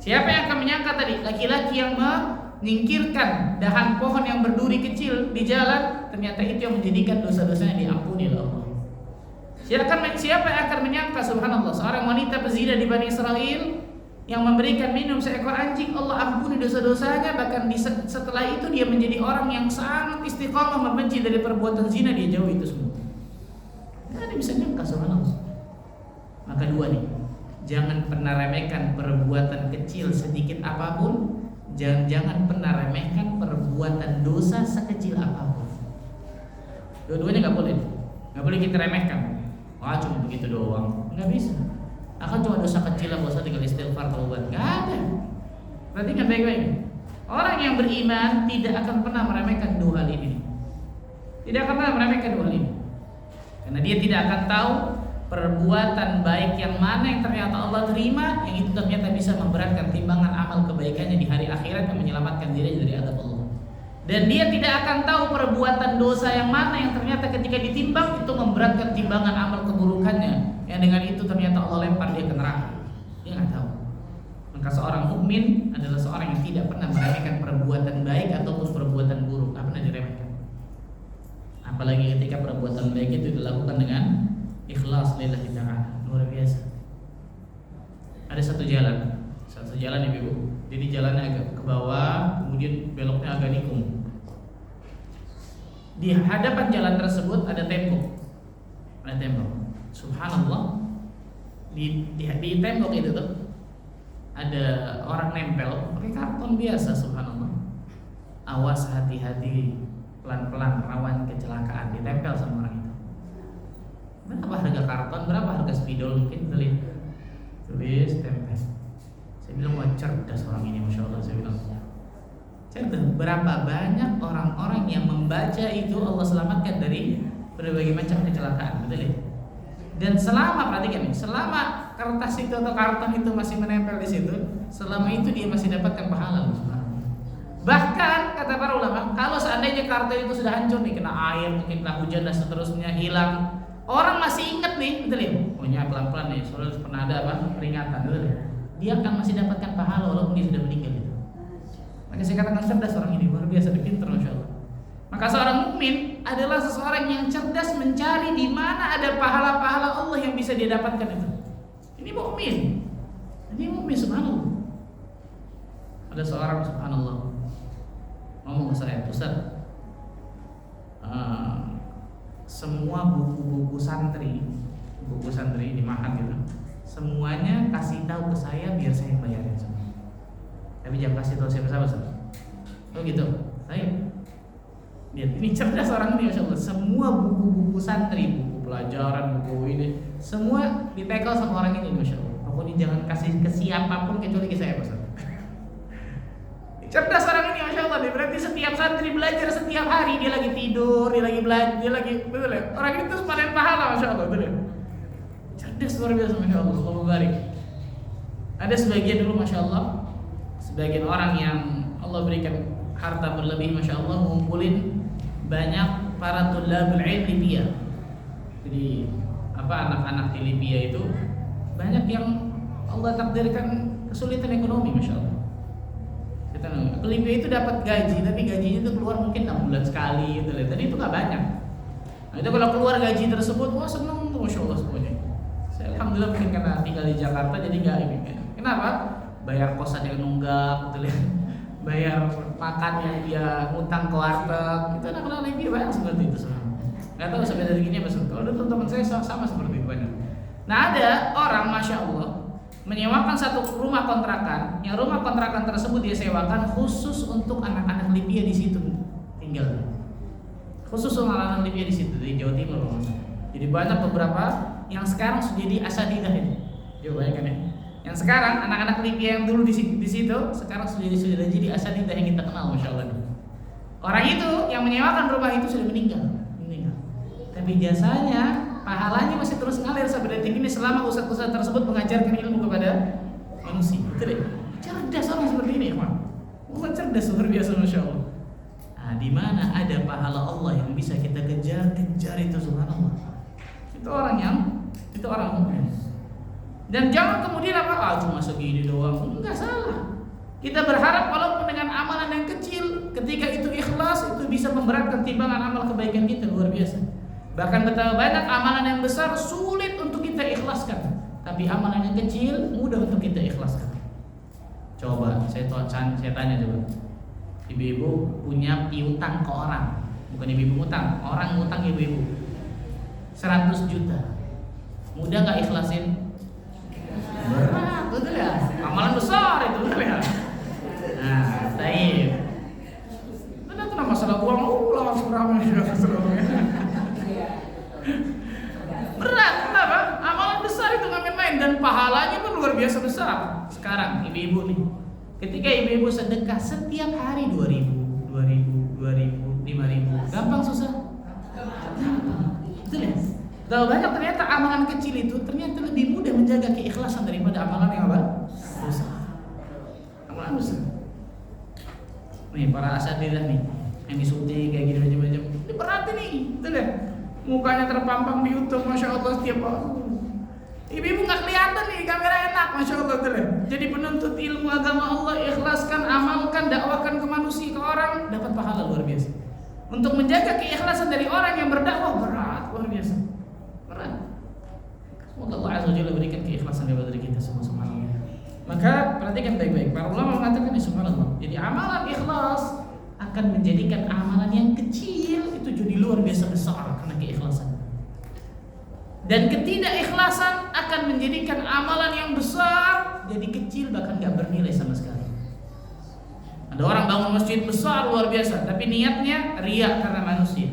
Siapa yang akan menyangka tadi laki-laki yang menyingkirkan dahan pohon yang berduri kecil di jalan, ternyata itu yang menjadikan dosa-dosanya diampuni oleh Allah. Siapa yang akan menyangka, subhanallah, seorang wanita pezina di Bani Israel yang memberikan minum seekor anjing, Allah ampuni dosa-dosanya, bahkan setelah itu dia menjadi orang yang sangat istiqamah membenci dari perbuatan zina, dia jauh itu semua. Tidak ada bisa nyangka, subhanallah. Maka dua nih, jangan pernah remehkan perbuatan kecil sedikit apapun, jangan pernah remehkan perbuatan dosa sekecil apapun. Dua-duanya nggak boleh kita remehkan. Wah, cuma begitu doang, nggak bisa. Akan cuma dosa kecil lah, bosan tinggal istighfar taubat, nggak ada. Perhatikan baik-baik. Orang yang beriman tidak akan pernah meremehkan dua hal ini. Tidak akan pernah meremehkan dua hal ini, karena dia tidak akan tahu perbuatan baik yang mana yang ternyata Allah terima, yang itu ternyata bisa memberatkan timbangan amal kebaikannya di hari akhirat, yang menyelamatkan dirinya dari azab Allah. Dan dia tidak akan tahu perbuatan dosa yang mana yang ternyata ketika ditimbang itu memberatkan timbangan amal keburukannya. Yang dengan itu ternyata Allah lempar dia ke neraka. Dia nggak tahu. Maka seorang mukmin adalah seorang yang tidak pernah meremehkan perbuatan baik ataupun perbuatan buruk. Nggak pernah diremehkan. Apalagi ketika perbuatan baik itu dilakukan dengan ikhlas lillahi ta'ala. Luar biasa. Ada satu jalan ibu. Jadi jalannya agak ke bawah, kemudian beloknya agak nikung. Di hadapan jalan tersebut ada tembok. Subhanallah. Di tembok itu tuh ada orang nempel pakai karton biasa. Subhanallah. Awas, hati-hati, pelan-pelan, rawan kecelakaan. Ditempel sama orang itu. Berapa harga karton? Berapa harga spidol? Mungkin tulis tempel. Saya bilang wah cerdas orang ini, masya Allah. Saya bilang cerdas. Berapa banyak orang-orang yang membaca itu Allah selamatkan dari berbagai macam kecelakaan, betul ya? Dan selama, perhatikan nih, selama kertas itu atau karton itu masih menempel di situ, selama itu dia masih dapatkan pahala. Bahkan kata para ulama, kalau seandainya karton itu sudah hancur nih, kena air, mungkin kena hujan dan seterusnya, hilang, orang masih ingat nih, betul ya? Pokoknya pelan-pelan nih, soalnya pernah ada peringatan, betul ya? Dia akan masih dapatkan pahala walaupun dia sudah meninggal itu. Maka saya katakan cerdas orang ini, luar biasa, pintar, masya Allah. Maka seorang mukmin adalah seseorang yang cerdas mencari di mana ada pahala-pahala Allah yang bisa dia dapatkan itu. Ini mukmin, subhanallah. Ada seorang subhanallah ngomong ke saya, Ustaz, semua buku-buku santri di Mahat gitu, semuanya kasih tahu ke saya biar saya bayarin semua. Tapi jangan kasih tahu siapa-siapa, Ustaz. Oh gitu. Saya lihat ini cerdas orang ini, masya Allah. Semua buku-buku santri, buku pelajaran, buku ini, semua ditekel sama orang ini, masya Allah. Pokoknya jangan kasih ke siapapun kecuali ke saya, Ustaz. Cerdas orang ini, masya Allah. Berarti setiap santri belajar setiap hari, dia lagi tidur, dia lagi belajar, dia lagi, betul ya? Orang ini terus panen pahala, masya Allah, betul ya? Cerdas luar biasa, masya Allah. Allah barik. Ada sebagian dulu, masya Allah, sebagian orang yang Allah berikan harta berlebih, masya Allah, ngumpulin banyak para tulabul ilm Libya. Jadi anak-anak di Libya itu banyak yang Allah takdirkan kesulitan ekonomi, masya Allah. Ke Libya itu dapat gaji, tapi gajinya itu keluar mungkin 6 bulan sekali gitu. Tadi itu nggak banyak. Nah itu kalau keluar gaji tersebut, wah seneng tuh, masya Allah semuanya. Saya alhamdulillah mungkin karena tinggal di Jakarta jadi nggak ini. Kenapa? Bayar kosan yang nunggak, gitu, bayar makan yang dia ngutang ke warteg. Itu anak-anak Libya banyak seperti itu. Nggak tahu sampai dari gini apa. Kalau ada teman-teman saya sama seperti itu banyak. Nah ada orang, masya Allah, menyewakan satu rumah kontrakan, yang rumah kontrakan tersebut dia sewakan khusus untuk anak-anak Libya di situ tinggal. Khusus untuk anak-anak Libya di situ di Jawa Timur. Jadi banyak beberapa yang sekarang sudah jadi asatidzah itu. Coba bayangkan ya. Yang sekarang anak-anak Libya yang dulu di situ sekarang sudah jadi asatidzah yang kita kenal, masya Allah. Orang itu yang menyewakan rumah itu sudah meninggal. Tapi jasanya, pahalanya masih terus ngalir sampai detik ini selama ustaz-ustaz tersebut mengajarkan ilmu kepada manusia. Itu deh. Cerdas orang seperti ini, Ikhwan. Bukan cerdas luar biasa, masya Allah. Nah, di mana ada pahala Allah yang bisa kita kejar itu, subhanallah. Itu orang mukmin. Dan jangan kemudian cuma segini doang. Enggak salah. Kita berharap walaupun dengan amalan yang kecil, ketika itu ikhlas, itu bisa memberatkan timbangan amal kebaikan kita, luar biasa. Bahkan betapa banyak amalan yang besar sulit untuk kita ikhlaskan, tapi amalan yang kecil mudah untuk kita ikhlaskan. Coba saya tanya coba. Ibu-ibu punya piutang ke orang, bukan ibu-ibu ngutang, orang ngutang ibu-ibu 100 juta. Mudah nggak ikhlasin? Berat, betul ya? Amalan besar itu, betul ya? Nah, taib. Benar tuh masalah uang, langsung ramai berat, kenapa? Amalan besar itu nggak main-main dan pahalanya pun luar biasa besar. Sekarang ibu-ibu nih, ketika ibu-ibu sedekah setiap hari 2.000, 5.000, gampang susah? Betul ya? Tahu banyak ternyata amalan kecil itu ternyata lebih mudah menjaga keikhlasan daripada amalan yang besar. Amalan besar. Nih para asatidzah nih, yang disuntik kayak gini macam-macam. Ini berat ini, betul ya? Mukanya terpampang di YouTube, masya Allah setiap orang. Ibu-ibu nggak kelihatan nih, kamera enak, masya Allah betul ya? Jadi penuntut ilmu agama Allah, ikhlaskan, amalkan, dakwahkan ke manusia, ke orang, dapat pahala luar biasa. Untuk menjaga keikhlasan dari orang yang berdakwah berat, luar biasa, berat. Semoga Allah Azza wa Jalla berikan keikhlasan kepada diri kita semua. Maka perhatikan baik-baik. Para ulama mengatakan subhanallah. Jadi amalan ikhlas akan menjadikan amalan yang kecil itu jadi luar biasa besar karena keikhlasan. Dan ketidakikhlasan akan menjadikan amalan yang besar jadi kecil bahkan gak bernilai sama sekali. Ada orang bangun masjid besar luar biasa, tapi niatnya riya karena manusia.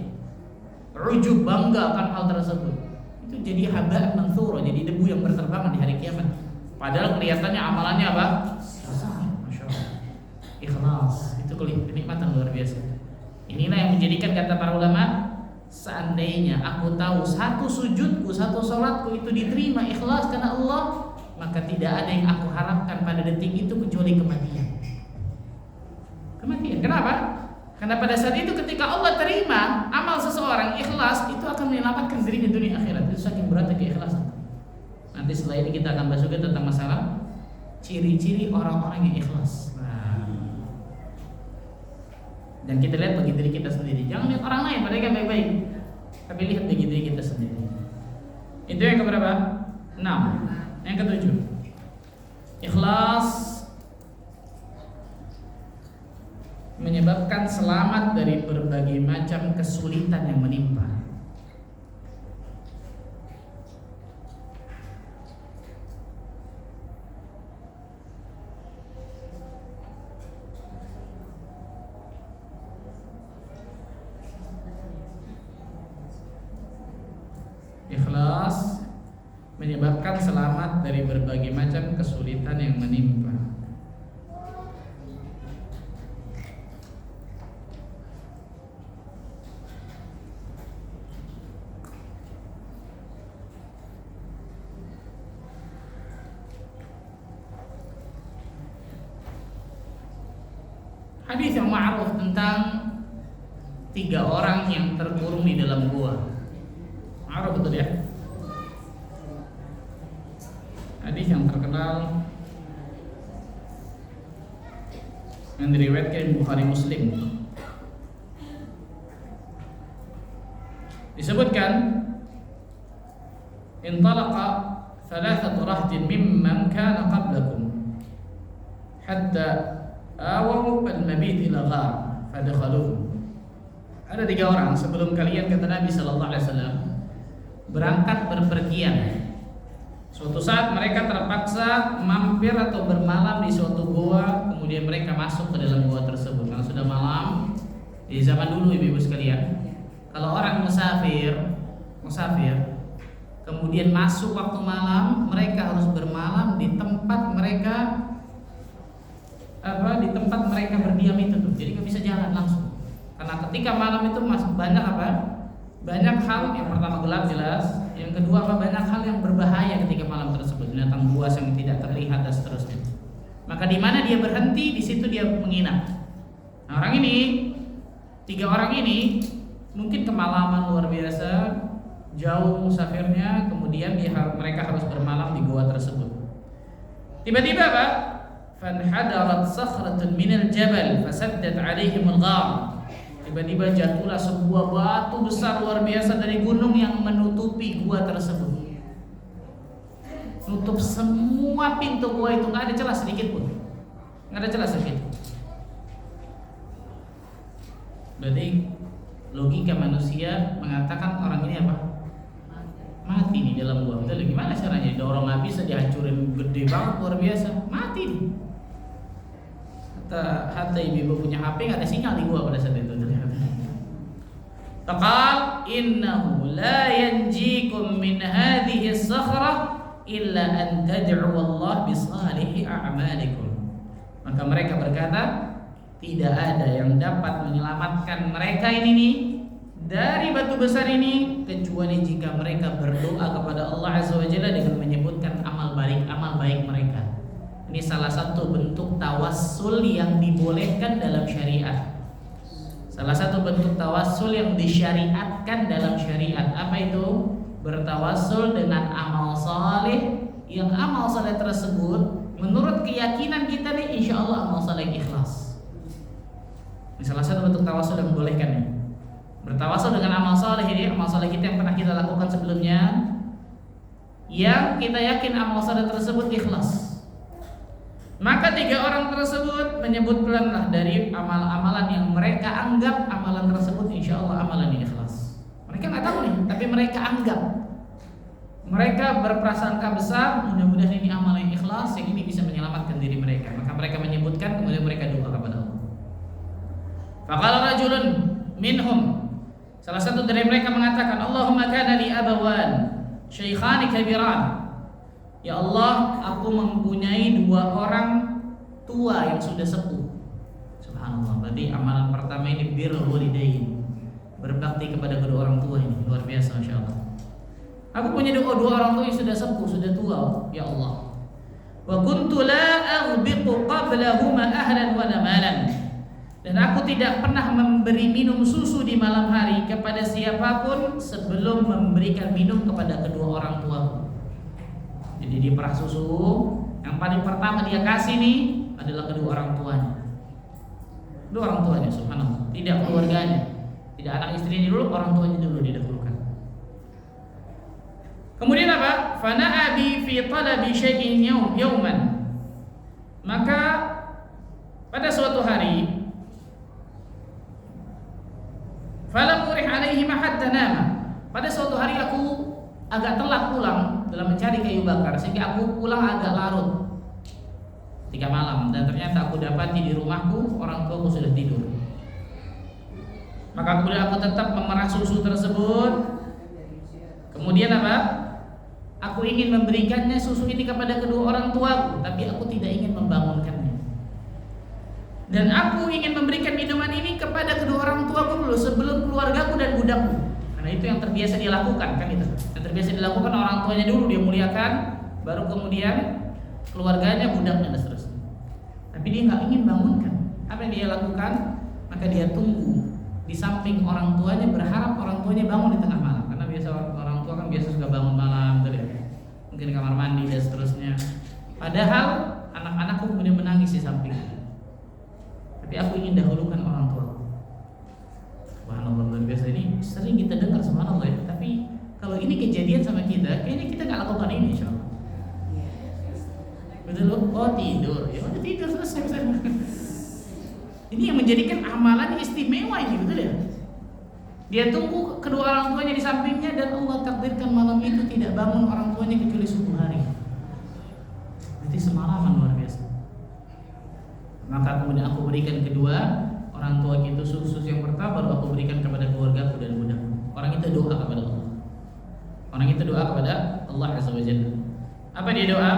Ujub bangga akan hal tersebut. Itu jadi haba'an manthura, jadi debu yang berterbangan di hari kiamat. Padahal kelihatannya amalannya apa? Besar, masya Allah. Ikhlas itu kenikmatan luar biasa. Inilah yang menjadikan kata para ulama, seandainya aku tahu satu sujudku, satu sholatku itu diterima ikhlas karena Allah, maka tidak ada yang aku harapkan pada detik itu kecuali kematian. Kematian. Kenapa? Karena pada saat itu ketika Allah terima amal seseorang ikhlas, itu akan menyelamatkan diri di dunia akhirat. Itu saking beratnya keikhlasan. Nanti setelah ini kita akan bahas juga tentang masalah ciri-ciri orang-orang yang ikhlas. Dan kita lihat bagi diri kita sendiri. Jangan lihat orang lain, mereka baik-baik, tapi lihat bagi diri kita sendiri. Itu yang keberapa? 6. Yang ke-7, ikhlas menyebabkan selamat dari berbagai macam kesulitan yang menimpa. Ikhlas menyebabkan selamat dari berbagai macam kesulitan yang menimpa. Hadis yang ma'ruf tentang 3 orang yang terkurung di dalam gua. Ma'ruf betul ya? Hadis yang terkenal yang diriwayatkan Bukhari Muslim. Disebutkan intalaqa thalathatu rahdin mimman kana qablakum hatta awaw al-mabit ila ghar fadakhaluhu. Ada 3 orang sebelum kalian, kata Nabi sallallahu alaihi wasallam, berangkat berpergian. Suatu saat mereka terpaksa mampir atau bermalam di suatu gua, kemudian mereka masuk ke dalam gua tersebut. Karena sudah malam di zaman dulu, ibu-ibu sekalian, kalau orang musafir kemudian masuk waktu malam, mereka harus bermalam di tempat mereka berdiam itu tuh. Jadi nggak bisa jalan langsung. Karena ketika malam itu masuk banyak banyak hal. Yang pertama gelap jelas, yang kedua banyak hal yang berbahaya ketika malam tersebut, binatang buas yang tidak terlihat dan seterusnya. Maka di mana dia berhenti, di situ dia menginap. Nah, 3 orang ini mungkin kemalaman luar biasa, jauh musafirnya, kemudian mereka harus bermalam di gua tersebut. Tiba-tiba apa? Fanhadarat sakhratun minal jabal fasaddat 'alaihimul ghar. Tiba-tiba jatuhlah sebuah batu besar luar biasa dari gunung yang menutupi gua tersebut. Nutup semua pintu gua itu, nggak ada celah sedikit pun. Berarti logika manusia mengatakan orang ini apa? Mati di dalam gua. Betul, gimana caranya? Dorong nggak bisa, dihancurin gede banget luar biasa, mati nih. Hatta ibu punya HP nggak ada sinyal di gua pada saat itu. Taqal innahu la yanjikum min hadhihi as-sakhrah illa an tad'u Allah bi salihi a'malikum. Maka mereka berkata, tidak ada yang dapat menyelamatkan mereka ini dari batu besar ini kecuali jika mereka berdoa kepada Allah Azza wa Jalla dengan menyebutkan amal baik mereka. Ini salah satu bentuk tawassul yang dibolehkan dalam syariat. Salah satu bentuk tawassul yang disyariatkan dalam syariat apa itu? Bertawassul dengan amal saleh, yang amal saleh tersebut menurut keyakinan kita nih insya Allah amal saleh ikhlas. Ini salah satu bentuk tawassul yang dibolehkan nih. Bertawassul dengan amal saleh ini, amal saleh kita yang pernah kita lakukan sebelumnya, yang kita yakin amal saleh tersebut ikhlas. Maka 3 orang tersebut menyebutkanlah dari amal-amalan yang mereka anggap amalan tersebut insya Allah amalan yang ikhlas. Mereka nggak tahu nih, tapi mereka anggap. Mereka berprasangka besar, mudah-mudahan ini amalan yang ikhlas, yang ini bisa menyelamatkan diri mereka. Maka mereka menyebutkan, kemudian mereka doa kepada Allah. Faqala rajulun minhum, salah satu dari mereka mengatakan, Allahumma kana li abawan syaikhani kabiran. Ya Allah, aku mempunyai 2 orang tua yang sudah sepuh. Subhanallah. Berarti amalan pertama ini birrul walidain, berbakti kepada kedua orang tua ini luar biasa, masyaallah. Aku punya 2 orang tua yang sudah sepuh, sudah tua, ya Allah. Wa kuntu la aghbiqu qablahuma ahlan wa malan. Dan aku tidak pernah memberi minum susu di malam hari kepada siapapun sebelum memberikan minum kepada kedua orang tuaku. Jadi di perah susu yang paling pertama dia kasih nih adalah kedua orang tuanya. Kedua orang tuanya, subhanallah. Tidak keluarganya, tidak anak istrinya dulu, orang tuanya dulu didahulukan. Kemudian apa? Fana abi fi talabi syai'in yawman. Maka pada suatu hari, falam urih alaihi hatta nama. Pada suatu hari aku agak telat pulang dalam mencari kayu bakar, sehingga aku pulang agak larut 3 malam, dan ternyata aku dapati di rumahku orang tuaku sudah tidur. Maka kemudian aku tetap memerah susu tersebut. Kemudian apa? Aku ingin memberikannya susu ini kepada kedua orang tuaku, tapi aku tidak ingin membangunkannya. Dan aku ingin memberikan minuman ini kepada kedua orang tuaku dulu sebelum keluargaku dan budakku. Karena itu yang terbiasa dia lakukan, kan itu. Yang terbiasa dilakukan orang tuanya dulu dia muliakan, baru kemudian keluarganya, budaknya dan seterusnya. Tapi dia nggak ingin bangunkan. Apa yang dia lakukan? Maka dia tunggu di samping orang tuanya, berharap orang tuanya bangun di tengah malam. Karena biasa orang tua kan biasa suka bangun malam, gitu ya. Mungkin kamar mandi dan seterusnya. Padahal anak-anakku kemudian menangis di samping. Tapi aku ingin dahulukan orang tua. Subhanallah, luar biasa. Ini sering kita dengar, subhanallah ya. Tapi kalau ini kejadian sama kita, kayaknya kita nggak lakukan ini, insyaallah. Betul loh? Oh tidur, ya udah tidur selesai. Ini yang menjadikan amalan istimewa ini, betul ya? Dia tunggu kedua orang tuanya di sampingnya, dan Allah takdirkan malam itu tidak bangun orang tuanya kecuali subuh hari. Berarti semalaman, luar biasa. Maka kemudian aku berikan kedua orang tua itu susu yang pertama, baru aku berikan kepada keluargaku dan budakku. Orang itu doa kepada Allah. Orang itu doa kepada Allah Azza wa Jalla. Apa dia doa?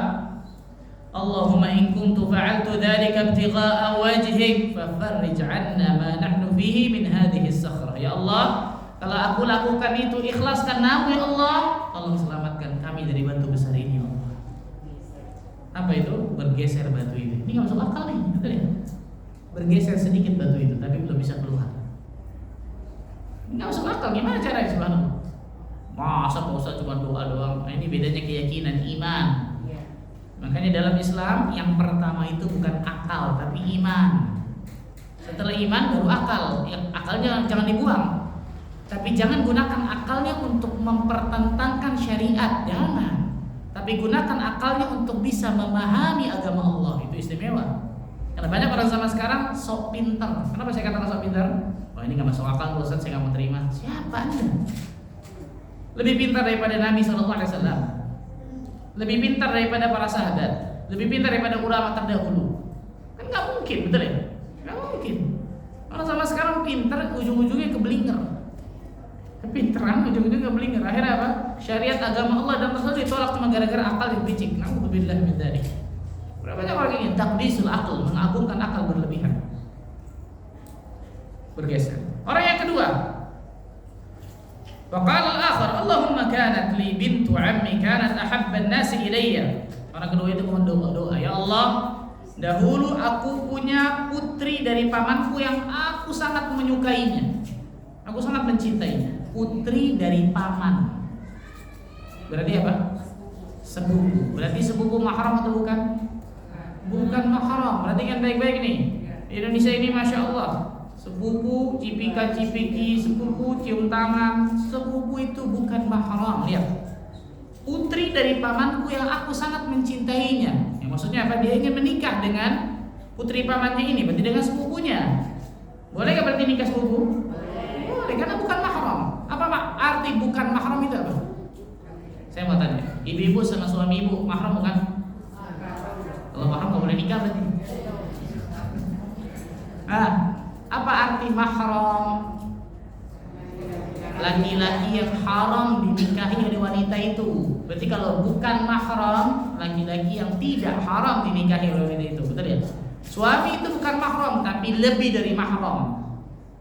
Allahumma in kuntu fa'altu dzalika ibtigha'a wajhik fafarrij 'anna ma nahnu fihi min hadhihi as-sakhrah. Ya Allah, kalau aku lakukan itu ikhlas karena-Mu ya Allah, tolong selamatkan kami dari batu besar ini ya Allah. Apa itu? Bergeser batu itu. Ini enggak masuk akal nih, betul ya? Bergeser sedikit batu itu tapi belum bisa keluar. Enggak masuk akal, gimana caranya subhanallah? Masa Pak Ustaz cuma doa doang? Nah, ini bedanya keyakinan, iman. Makanya dalam Islam yang pertama itu bukan akal tapi iman. Setelah iman baru akal. Yang akalnya jangan dibuang. Tapi jangan gunakan akalnya untuk mempertentangkan syariat, jangan. Tapi gunakan akalnya untuk bisa memahami agama Allah. Itu istimewa. Karena banyak orang zaman sekarang sok pintar. Kenapa saya katakan sok pintar? Wah ini nggak masuk akal, Ustaz, saya nggak mau terima. Siapa Anda? Lebih pintar daripada Nabi SAW, lebih pintar daripada para sahabat, lebih pintar daripada ulama terdahulu. Kan nggak mungkin, betul ya? Nggak mungkin. Orang sama sekarang pintar, ujung-ujungnya kebelinger. Kepintaran ujung-ujungnya kebelinger. Akhirnya apa? Syariat agama Allah dan Rasul ditolak cuma gara-gara akal yang picik. Na'udzubillah min dzalik. Berapa banyak orang ini takdisul akal, mengagungkan akal berlebihan. Bergeser. Orang yang kedua, waqala al-akhar, Allahumma kanat li bintu ammi kanat ahabban nasi ilayya. Orang kedua itu mohon doa, ya Allah, Dahulu aku punya putri dari pamanku yang aku sangat menyukainya. Aku sangat mencintainya. Putri dari paman. Berarti apa? Sepupu. Berarti sepupu mahram atau bukan? Bukan mahram. Berarti kan baik-baik nih. Di Indonesia ini Masya Allah, sepupu, cipika-cipiki, sepupu, cium tangan. Sepupu itu bukan mahram. Lihat. Putri dari pamanku yang aku sangat mencintainya. Yang maksudnya apa? Dia ingin menikah dengan putri pamannya ini, berarti dengan sepupunya. Boleh gak berarti nikah sepupu? Boleh, karena bukan mahram. Apa arti bukan mahram itu apa? Saya mau tanya, ibu-ibu sama suami ibu mahram bukan? Kalau mahram gak boleh nikah berarti. Nah, apa arti mahram? Laki-laki yang haram dinikahi oleh wanita itu. Berarti kalau bukan mahram, laki-laki yang tidak haram dinikahi oleh wanita itu. Betul ya? Suami itu bukan mahram, tapi lebih dari mahram.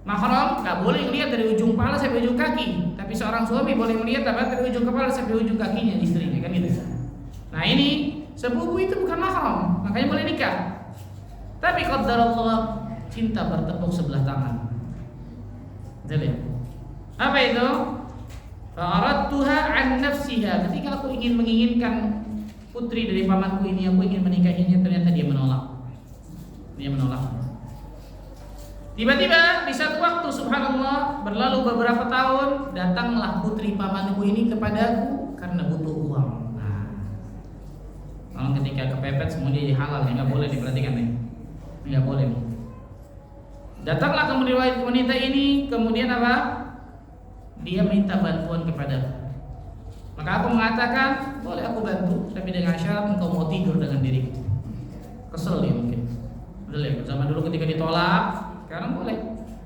Mahram gak boleh melihat dari ujung kepala sampai ujung kaki, tapi seorang suami boleh melihat dari ujung kepala sampai ujung kakinya istrinya, kan gitu. Nah ini sepupu itu bukan mahram, makanya boleh nikah. Tapi qadarullah, cinta bertepuk sebelah tangan. Betul ya? Apa itu? Fa'aradtuha an nafsiha. Ketika aku menginginkan putri dari pamanku ini, aku ingin menikahinya, ternyata dia menolak. Dia menolak. Tiba-tiba di satu waktu, subhanallah, berlalu beberapa tahun, datanglah putri pamanku ini kepadaku karena butuh uang. Kalau ketika kepepet semua dia halal, ya nggak boleh diperhatikan nih, nggak boleh. Datanglah kemudian wanita ini, kemudian apa? Dia minta bantuan kepadaku. Maka aku mengatakan, boleh aku bantu, tapi dengan syarat engkau mau tidur dengan diriku. Kesel dia mungkin. Betul ya, zaman dulu ketika ditolak, sekarang boleh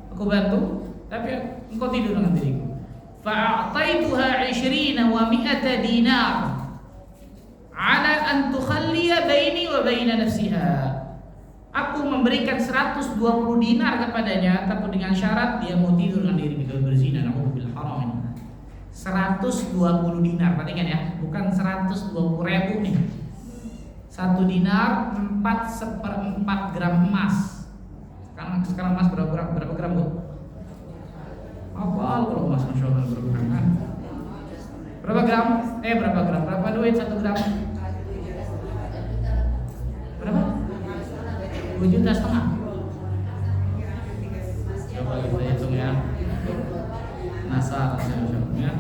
aku bantu, tapi engkau tidur dengan diriku. Fa'ataituha 20 wa 100 dinar ala an tukhalliya baini wa baina nafsiha. Aku memberikan 120 dinar kepadanya, tapi dengan syarat dia mau tidur dengan diri kita berzina. Nauzubillah haram. 120 dinar, perhatikan ya, bukan 120 ribu nih. 1 dinar 4/4 gram emas. Sekarang emas berapa gram bu? Apa kalau emas nasional berapa gram kan? Berapa gram? Berapa gram? Berapa duit 1 gram? Berapa? 2,5 juta. Coba kita hitung ya. Nasar ya.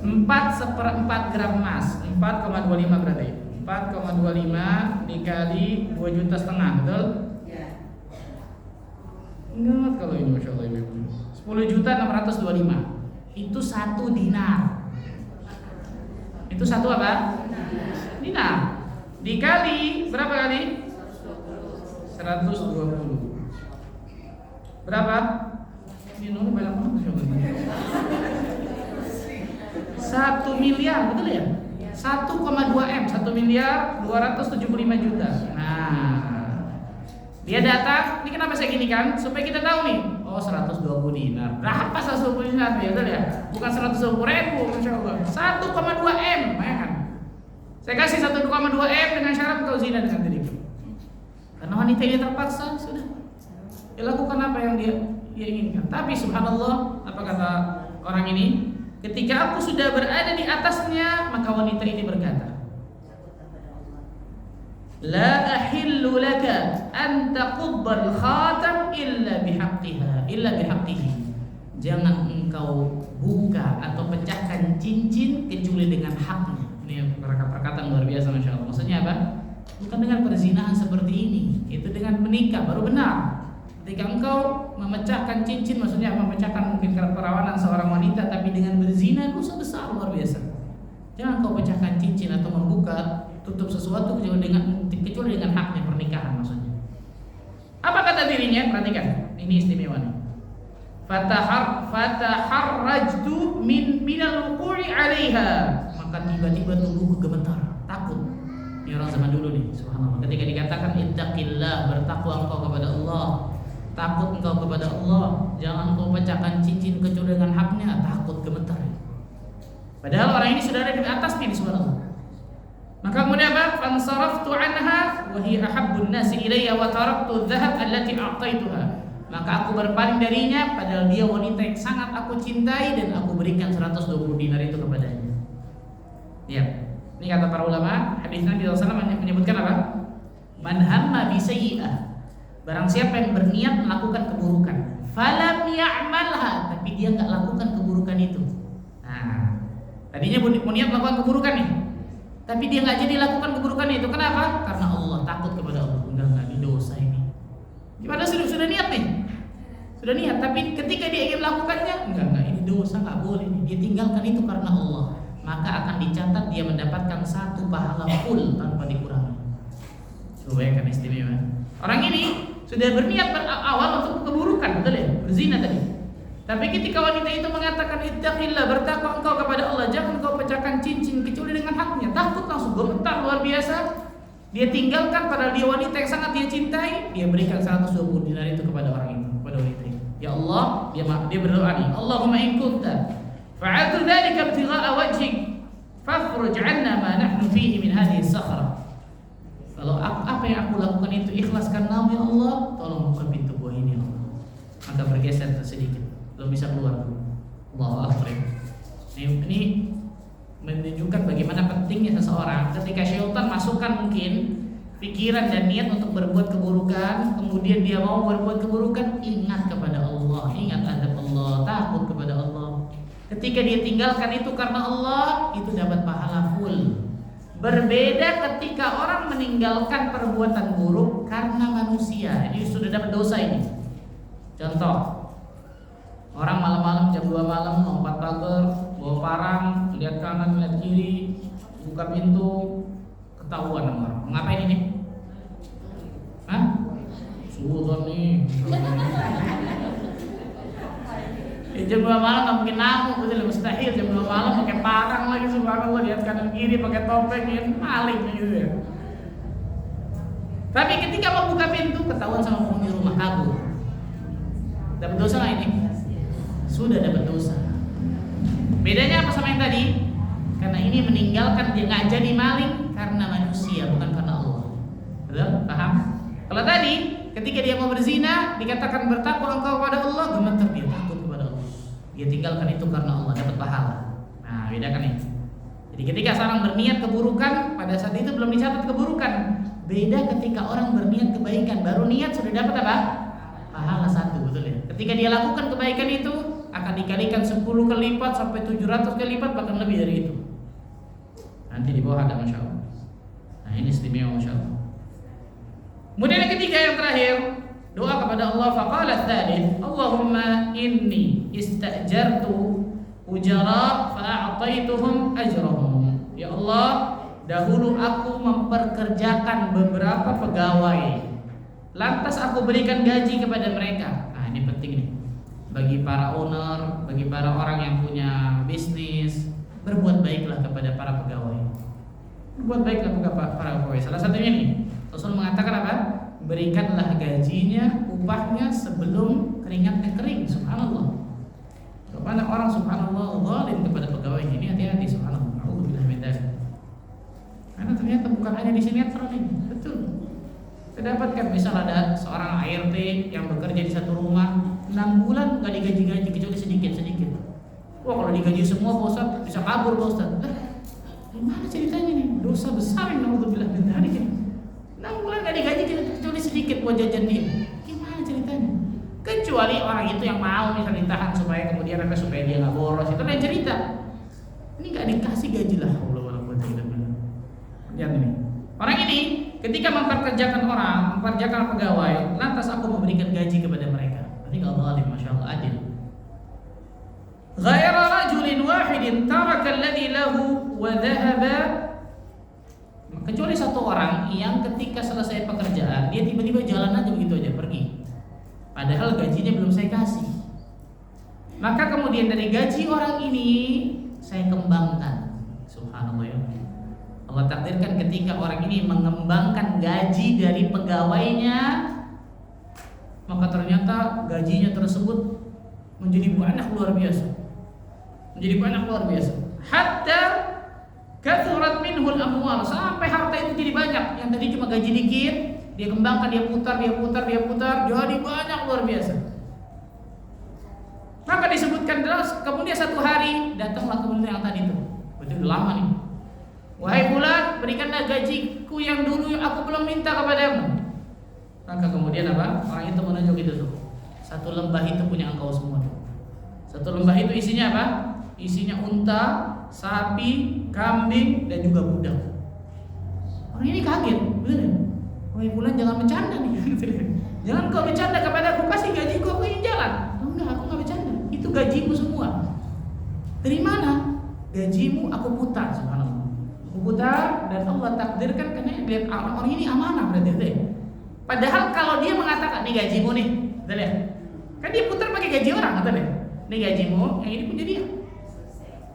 4/4 gram emas, 4,25 berarti. 4,25 dikali 2,5 juta, betul? Ingat kalau ini Masya Allah ibu. 10.625. Itu 1 dinar. Itu satu apa? Dinar. Dikali berapa kali? 120. Berapa? Ini banyak banget Masya Allah. 1 miliar, betul ya? 1,2 M, 1 miliar 275 juta. Nah, dia datang, ini kenapa saya gini kan? Supaya kita tahu nih, oh 120 dinar. Berapa 120 dinar? Ya betul ya? Bukan 120 ribu, Masya Allah. 1,2 M, kan? Saya kasih 1,2 M dengan syarat kau zina dengan diriku. Karena wanita ini terpaksa, sudah. Dia lakukan apa yang dia inginkan. Tapi subhanallah, apa kata orang ini? Ketika aku sudah berada di atasnya, maka wanita ini berkata, La ahillu laka an taqubbal khatam illa bihaqqihi. Jangan engkau buka atau pecahkan cincin kecuali dengan haknya. Ini perkataan luar biasa Masya Allah. Maksudnya apa? Bukan dengan perzinahan seperti ini, itu dengan menikah baru benar. Ketika engkau memecahkan cincin, maksudnya memecahkan mungkin keperawanan seorang wanita, tapi dengan berzina dosa besar luar biasa. Jangan kau pecahkan cincin atau membuka tutup sesuatu kecuali dengan haknya pernikahan maksudnya. Apa kata dirinya? Perhatikan, ini istimewa nih. Fataharrajtu minal wuqu'i 'alaiha. Maka tiba-tiba tubuhku gemetar, takut. Ini orang zaman dulu nih, subhanallah. Ketika dikatakan ittaqillah, bertakwa engkau kepada Allah. Takut engkau kepada Allah, jangan engkau pecahkan cincin kecuali dengan haknya, takut gemetar. Padahal orang ini sudah ada di atas nih, subhanallah. Maka kemudian apa? Fansaraftu anha wa hiya ahabbun nasi ilayya wa taraktu adh-dhahab allati a'taituha. Maka aku berpaling darinya padahal dia wanita yang sangat aku cintai dan aku berikan 120 dinar itu kepadanya. Ya. Ini kata para ulama, hadis Nabi SAW menyebutkan apa? Man hamma bi sayyi'ah. Barang siapa yang berniat melakukan keburukan, falam ya'malha, tapi dia enggak lakukan keburukan itu. Nah, tadinya niat melakukan keburukan nih. Tapi dia nggak jadi lakukan keburukan itu. Kenapa? Karena Allah, takut kepada Allah. Enggak, ini dosa ini. Gimana sudah niat nih? Sudah niat, tapi ketika dia ingin melakukannya, enggak, ini dosa, nggak boleh. Dia tinggalkan itu karena Allah. Maka akan dicatat dia mendapatkan 1 pahala full tanpa dikurangi. Coba kan istimewa. Orang ini sudah berniat awal untuk keburukan, betul ya? Berzina tadi. Tapi ketika wanita itu mengatakan ittaqillah, bertakwa engkau kepada Allah, jangan engkau pecahkan cincin kecuali dengan haknya. Takut langsung gemetar luar biasa. Dia tinggalkan padahal dia wanita yang sangat dia cintai, dia berikan 120 dinar itu kepada orang itu, kepada wanita itu. Ya Allah, dia berdoa nih, Allahumma in kunta fa'altu dzalika ibtigha'a wajhik fafruj 'anna ma nahnu fihi min hadhihi as-sakhra. Kalau apa yang aku lakukan itu ikhlas karena ya Allah, tolong buka pintu gua ini ya Allah. Maka bergeser sedikit, belum bisa keluar. Allahu Akbar. Ini menunjukkan bagaimana pentingnya seseorang ketika syaitan masukkan mungkin pikiran dan niat untuk berbuat keburukan, kemudian dia mau berbuat keburukan, ingat kepada Allah, ingat adab Allah, takut kepada Allah. Ketika dia tinggalkan itu karena Allah, itu dapat pahala full. Berbeda ketika orang meninggalkan perbuatan buruk karena manusia, ini sudah dapat dosa ini. Contoh, orang malam-malam jam 2 malam lompat pagar, bawa parang, lihat kanan, lihat kiri, buka pintu, ketahuan sama orang. Ngapain ini? Hah? Suudon nih. Jam 2 malam nggak mungkin ngamuk, betul, mustahil. Jam 2 malam pakai parang lagi, subhanallah, lihat kanan kiri, pakai topeng, maling gitu ya. Tapi ketika mau buka pintu, ketahuan sama penghuni rumah, kabur. Dapat dosa nggak ini? Sudah dapat dosa. Bedanya apa sama yang tadi? Karena ini meninggalkan, dia nggak jadi maling karena manusia, bukan karena Allah. Betul? Paham? Kalau tadi ketika dia mau berzina dikatakan bertakwa engkau kepada Allah, gemetar dia takut kepada Allah. Dia tinggalkan itu karena Allah, dapat pahala. Nah, bedakan ini. Jadi ketika seorang berniat keburukan, pada saat itu belum dicatat keburukan. Beda ketika orang berniat kebaikan, baru niat sudah dapat apa? Pahala 1, betul ya? Ketika dia lakukan kebaikan itu akan dikalikan 10 kali lipat sampai 700 kali lipat, bahkan lebih dari itu. Nanti di bawah ada, Masya Allah. Nah, ini istimewa, Masya Allah. Kemudian yang ketiga, yang terakhir, doa kepada Allah. Faqala tsalits, Allahumma inni istajartu ujara fa'ataituhum ajrahum. Ya Allah, dahulu aku memperkerjakan beberapa pegawai, lantas aku berikan gaji kepada mereka. Nah, ini penting nih. Bagi para owner, bagi para orang yang punya bisnis, berbuat baiklah kepada para pegawai. Berbuat baiklah kepada para pegawai. Salah satunya nih, Rasul mengatakan apa? Berikanlah gajinya, upahnya sebelum keringatnya kering. Subhanallah. Kepada orang subhanallah zalim kepada pegawainya, ini hati-hati, subhanallah. Alhamdulillah min dzalik. Karena ternyata bukan hanya di sinetron ini, betul. Saya dapatkan misal ada seorang ART yang bekerja di satu rumah 6 bulan nggak digaji-gaji kecuali sedikit-sedikit. Wah, kalau digaji semua Pak Ustaz bisa kabur Pak Ustaz. Gimana ceritanya nih? Dosa besar yang naudzubillah min dzalik ini. 6 bulan nggak digaji kecuali sedikit buat jajan dia. Gimana ceritanya? Kecuali orang itu yang mau misalnya ditahan supaya kemudian supaya dia nggak boros, itu lain cerita. Ini nggak dikasih gaji lah, Allah wala quwwata illa billah. Lihat ini. Orang ini ketika memperkerjakan orang, memperkerjakan pegawai, lantas aku memberikan gaji kepada mereka. Berarti nggak zalim, masya Allah, adil. Ghaira rajulin wahidin taraka alladhi lahu wa dhahaba. Kecuali satu orang yang ketika selesai pekerjaan dia tiba-tiba jalan aja begitu aja pergi. Padahal gajinya belum saya kasih. Maka kemudian dari gaji orang ini saya kembangkan. Subhanallah ya. Allah takdirkan ketika orang ini mengembangkan gaji dari pegawainya, maka ternyata gajinya tersebut menjadi banyak luar biasa. Menjadi banyak luar biasa. Hatta Kathurat minhul amwal, sampai harta itu jadi banyak. Yang tadi cuma gaji dikit, dia kembangkan, dia putar, jadi banyak luar biasa. Maka disebutkan terus, kemudian satu hari datanglah kemudian yang tadi itu. Betul udah lama nih. Wahai fulan, berikanlah gajiku yang dulu yang aku belum minta kepadamu. Maka kemudian apa? Orang itu menunjuk itu tuh. Satu lembah itu punya engkau semua. Satu lembah itu isinya apa? Isinya unta, sapi, kambing, dan juga budak. Orang ini kaget, bener. Wahai fulan, jangan bercanda nih. Jangan kau bercanda kepada aku, kasih gajiku, aku ingin jalan. Oh, enggak, aku enggak bercanda. Itu gajimu semua. Dari mana? Gajimu aku putar, subhanallah. Aku putar dan Allah takdirkan karena lihat orang ini amanah berarti deh. Padahal kalau dia mengatakan, "Nih gajimu nih." Betul ya? Kan dia putar pakai gaji orang, betul ya? "Nih gajimu, yang ini punya dia."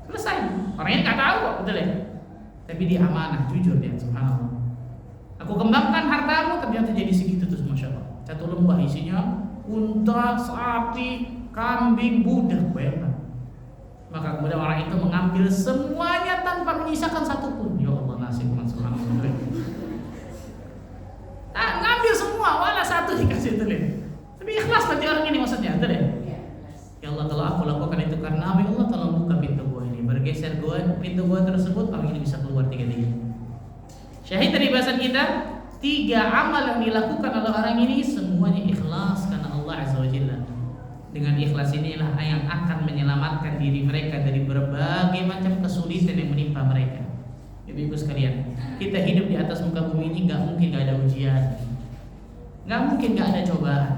Selesai. Orangnya enggak tahu kok, betul ya? Tapi dia amanah, jujur dia, subhanallah. Aku kembangkan hartamu, ternyata jadi segitu terus, masya Allah. Satu lembah isinya unta, sapi, kambing, budak, bayangkan. Maka kemudian orang itu mengambil semuanya tanpa menyisakan satupun. Ya Allah, nasib subhanallah. Ngambil semua, wala satu dikasih itu lihat. Tapi ikhlas berarti orang ini maksudnya, betul ya? Ya Allah, kalau aku lakukan itu karena ya Allah, tolong buka pintu gua ini. Bergeser gua, pintu gua tersebut, orang ini bisa keluar tiga-tiga. Syahid dari bahasan kita, 3 amal yang dilakukan oleh orang ini semuanya ikhlas karena Allah Azza wa Jalla. Dengan ikhlas inilah yang akan menyelamatkan diri mereka dari berbagai macam kesulitan yang menimpa mereka. Ibu-ibu sekalian, kita hidup di atas muka bumi ini gak mungkin gak ada ujian, gak mungkin gak ada cobaan,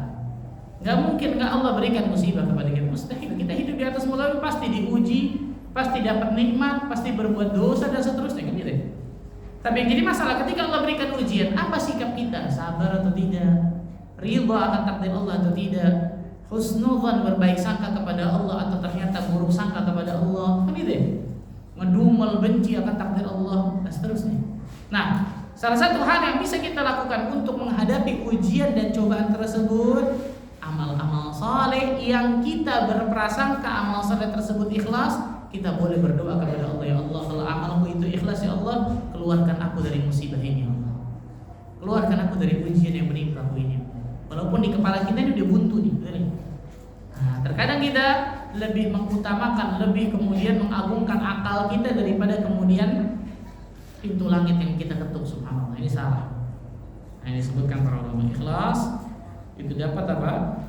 gak mungkin gak Allah berikan musibah kepada kita. Mustahil. Kita hidup di atas muka bumi pasti diuji, pasti dapat nikmat, pasti berbuat dosa dan seterusnya, kan gitu. Tapi yang jadi masalah ketika Allah berikan ujian, apa sikap kita? Sabar atau tidak? Ridha akan takdir Allah atau tidak? Husnudzan, berbaik sangka kepada Allah atau ternyata buruk sangka kepada Allah, kan gitu ya? Ngedumel, benci akan takdir Allah dan seterusnya. Nah, salah satu hal yang bisa kita lakukan untuk menghadapi ujian dan cobaan tersebut, amal-amal saleh yang kita berprasangka amal saleh tersebut ikhlas. Kita boleh berdoa kepada Allah, ya Allah, kalau amalku itu ikhlas, ya Allah, keluarkan aku dari musibah ini, ya Allah. Keluarkan aku dari ujian yang menimpa aku ini. Walaupun di kepala kita ini udah buntu nih. Nah, terkadang kita lebih mengutamakan, lebih kemudian mengagungkan akal kita daripada kemudian pintu langit yang kita ketuk, subhanallah. Ini salah. Nah, ini disebutkan para ulama, ikhlas itu dapat apa?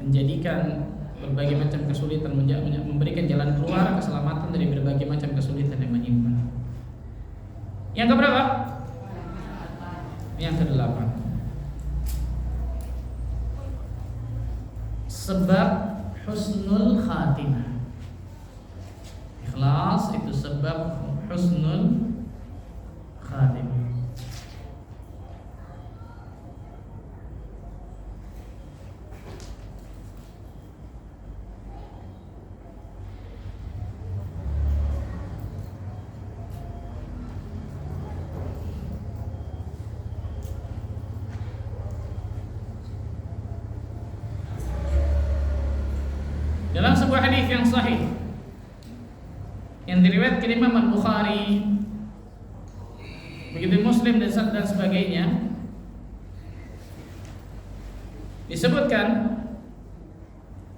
Menjadikan berbagai macam kesulitan, memberikan jalan keluar, keselamatan dari berbagai macam kesulitan yang menimpa. Yang keberapa? Yang ke-8. Sebab husnul khatimah. Ikhlas itu sebab husnul khatimah. Dalam sebuah hadis yang sahih yang diriwayatkan Imam Al-Bukhari, begitu Muslim dan sebagainya, disebutkan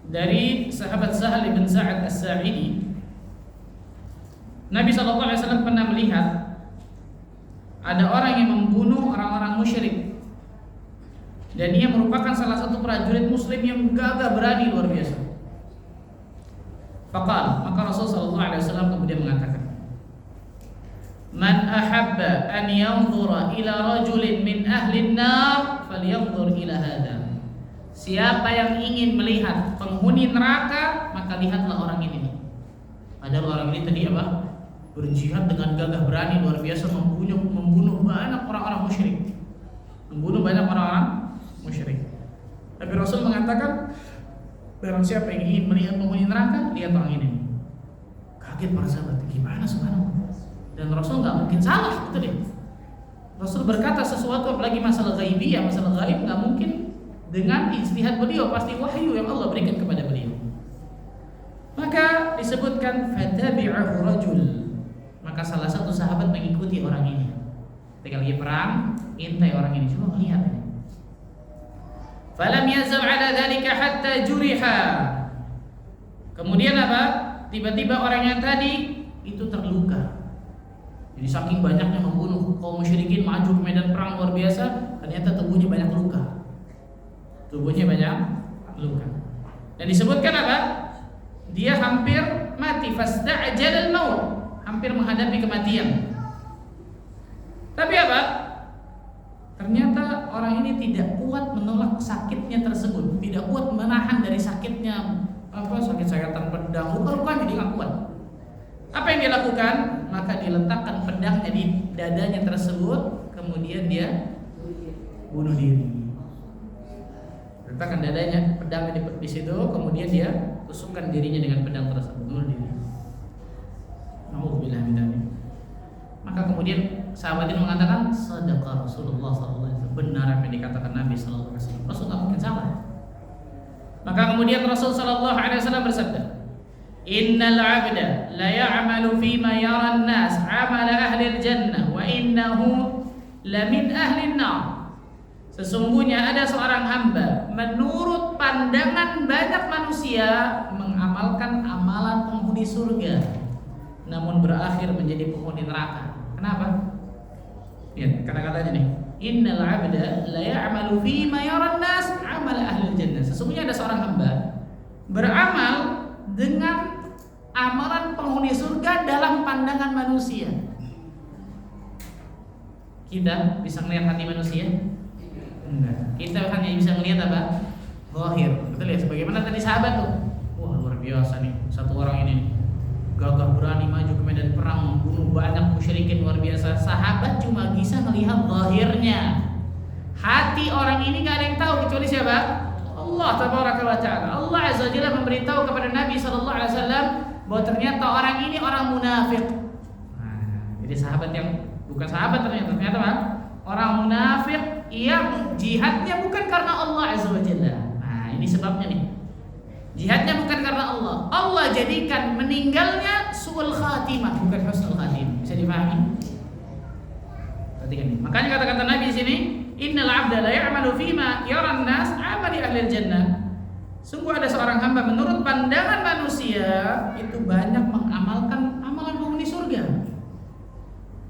dari sahabat Sahal bin Sa'ad As-Sa'idi, Nabi SAW pernah melihat ada orang yang membunuh orang-orang musyrik, dan dia merupakan salah satu prajurit Muslim yang gagah berani luar biasa. Faqal, maka Rasulullah SAW kemudian mengatakan, "Man ahabba an yanzura ila rajulin min ahli an-nar falyanzur ila hadha." Siapa yang ingin melihat penghuni neraka, maka lihatlah orang ini. Padahal orang ini tadi apa? Berjihad dengan gagah berani luar biasa, membunuh banyak orang-orang musyrik. Membunuh banyak orang-orang musyrik. Tapi Rasul mengatakan, barang siapa yang ingin melihat penghuni neraka, lihat orang ini. Kaget para sahabat, gimana subhanallah? Dan Rasul nggak mungkin salah, betul ya? Rasul berkata sesuatu, apalagi masalah ghaibiyah, masalah ghaib nggak mungkin dengan ijtihad beliau, pasti wahyu yang Allah berikan kepada beliau. Maka disebutkan fatabi'ahu rajul, Maka salah satu sahabat mengikuti orang ini. Ketika lagi perang, intai orang ini, cuma melihat ini. Falam yazal ala dzalika hatta juriha. Kemudian apa? Tiba-tiba orang yang tadi itu terluka. Jadi saking banyaknya membunuh kaum musyrikin, maju ke medan perang luar biasa, ternyata tubuhnya banyak luka. Tubuhnya banyak luka. Dan disebutkan apa? Dia hampir mati, fasta'jal al-maut, hampir menghadapi kematian. Tapi apa? Ternyata orang ini tidak kuat menolak sakitnya tersebut, tidak kuat menahan dari sakitnya, sakit-sakatan pedang, luka-luka, jadi nggak kuat. Apa yang dia lakukan? Maka diletakkan pedangnya di dadanya tersebut, kemudian dia bunuh diri. Letakkan dadanya, pedangnya di situ, kemudian dia tusukkan dirinya dengan pedang tersebut, bunuh diri. Nauzubillah min dzalik. Maka kemudian sahabat ini mengatakan, sadaqa Rasulullah sallallahu alaihi wasallam. Benar apa yang dikatakan Nabi sallallahu alaihi wasallam. Rasul tidak mungkin salah. Maka kemudian Rasul sallallahu alaihi wasallam bersabda, Innal 'abda la ya'malu fima yara an-nas 'amala ahli al-jannah wa innahu la min ahli an-nar. Sesungguhnya ada seorang hamba menurut pandangan banyak manusia mengamalkan amalan penghuni surga, namun berakhir menjadi penghuni neraka. Kenapa? Lihat kata-katanya nih. Innal 'abda la ya'malu fima yara an-nas 'amala ahli al-jannah. Sesungguhnya ada seorang hamba beramal dengan amalan penghuni surga dalam pandangan manusia. Kita bisa melihat hati manusia? Enggak. Kita hanya bisa melihat apa? Zahir. Betul ya? Sebagaimana tadi sahabat tuh. Wah, luar biasa nih. Satu orang ini gagah berani maju ke medan perang, membunuh banyak musyrikin, luar biasa. Sahabat cuma bisa melihat zahirnya. Hati orang ini gak ada yang tahu kecuali siapa? Allah tabaraka wa ta'ala. Allah azza wa jalla memberitahu kepada Nabi sallallahu alaihi wasallam bahwa ternyata orang ini orang munafik. Nah, jadi sahabat yang bukan sahabat ternyata apa? Orang munafik yang jihadnya bukan karena Allah azza wa jalla. Nah, ini sebabnya nih. Jihadnya bukan karena Allah. Allah jadikan meninggalnya su'ul khatimah, bukan husnul khatimah. Bisa dipahami? Perhatikan ini. Makanya kata-kata Nabi di sini, Innal 'abda la ya'malu fima yara an-nas 'amali ahli al-jannah. Sungguh ada seorang hamba menurut pandangan manusia itu banyak mengamalkan amalan penghuni surga.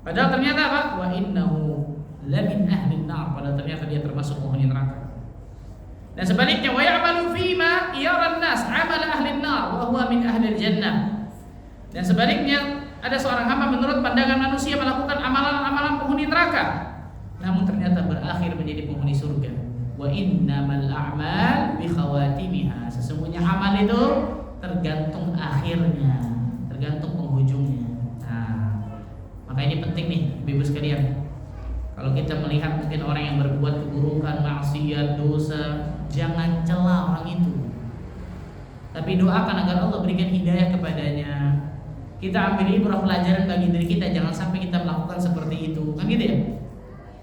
Padahal ternyata apa? Wa innahu la min ahli an-nar. Padahal ternyata dia termasuk penghuni neraka. Dan sebaliknya wa ya'malu fima yara an-nas 'amala ahli an-nar wa huwa min ahli al-jannah. Dan sebaliknya ada seorang hamba menurut pandangan manusia melakukan amalan-amalan penghuni neraka, namun ternyata berakhir menjadi penghuni surga. Wa innamal a'mal bi khawatimiha. Sesungguhnya amal itu tergantung akhirnya, tergantung penghujungnya. Nah, maka ini penting nih Ibu sekalian. Kalau kita melihat mungkin orang yang berbuat keburukan, maksiat, dosa, jangan cela orang itu. Tapi doakan agar Allah berikan hidayah kepadanya. Kita ambil ibrah pelajaran bagi diri kita, jangan sampai kita melakukan seperti itu. Kan gitu ya?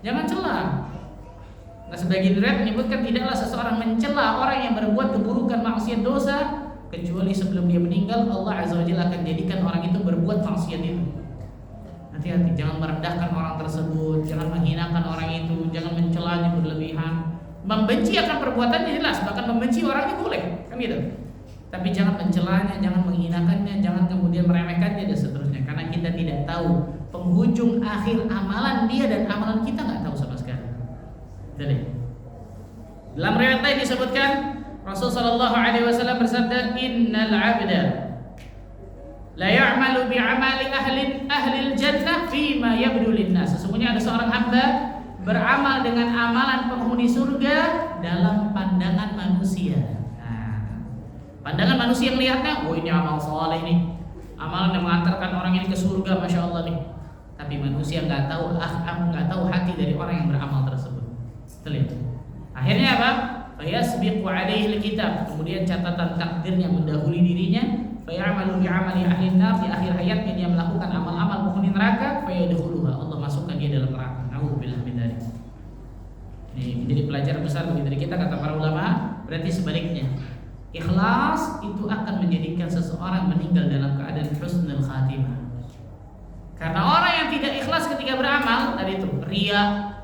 Jangan cela. Nah, sebagian riwayat menyebutkan tidaklah seseorang mencela orang yang berbuat keburukan, maksiat, dosa kecuali sebelum dia meninggal Allah azza wa jalla akan jadikan orang itu berbuat maksiat itu. Hati-hati, jangan merendahkan orang tersebut, jangan menghinakan orang itu, jangan mencelanya berlebihan. Membenci akan perbuatannya jelas, bahkan membenci orangnya boleh, kan gitu. Tapi jangan mencelanya, jangan menghinakannya, jangan kemudian meremehkannya dan seterusnya. Karena kita tidak tahu penghujung akhir amalan dia dan amalan kita nggak tahu sama sekali. Jadi, dalam riwayat lain disebutkan Rasul sallallahu alaihi wasallam bersabda, Innal 'abda la ya'malu bi'amali ahli al-jannah fima yabdu lin-nas. Sesungguhnya ada seorang hamba beramal dengan amalan penghuni surga dalam pandangan manusia. Pandangan manusia melihatnya, oh ini amal soleh nih, amalan yang mengantarkan orang ini ke surga, masya Allah nih. Tapi manusia nggak tahu hati dari orang yang beramal tersebut. Terlihat. Akhirnya apa? Fayasbiqu alaihi alkitab. Kemudian catatan takdirnya mendahului dirinya. Fayamalu bi'amali ahli nar. Di akhir hayatnya dia melakukan amal-amal penghuni neraka. Fayadkhuluha. Allah masukkan dia dalam neraka. Nauzubillah min dzalik. Ini menjadi pelajaran besar bagi diri kita, kata para ulama. Berarti sebaliknya. Ikhlas itu akan menjadikan seseorang meninggal dalam keadaan husnul khatimah. Karena orang yang tidak ikhlas ketika beramal tadi itu riya,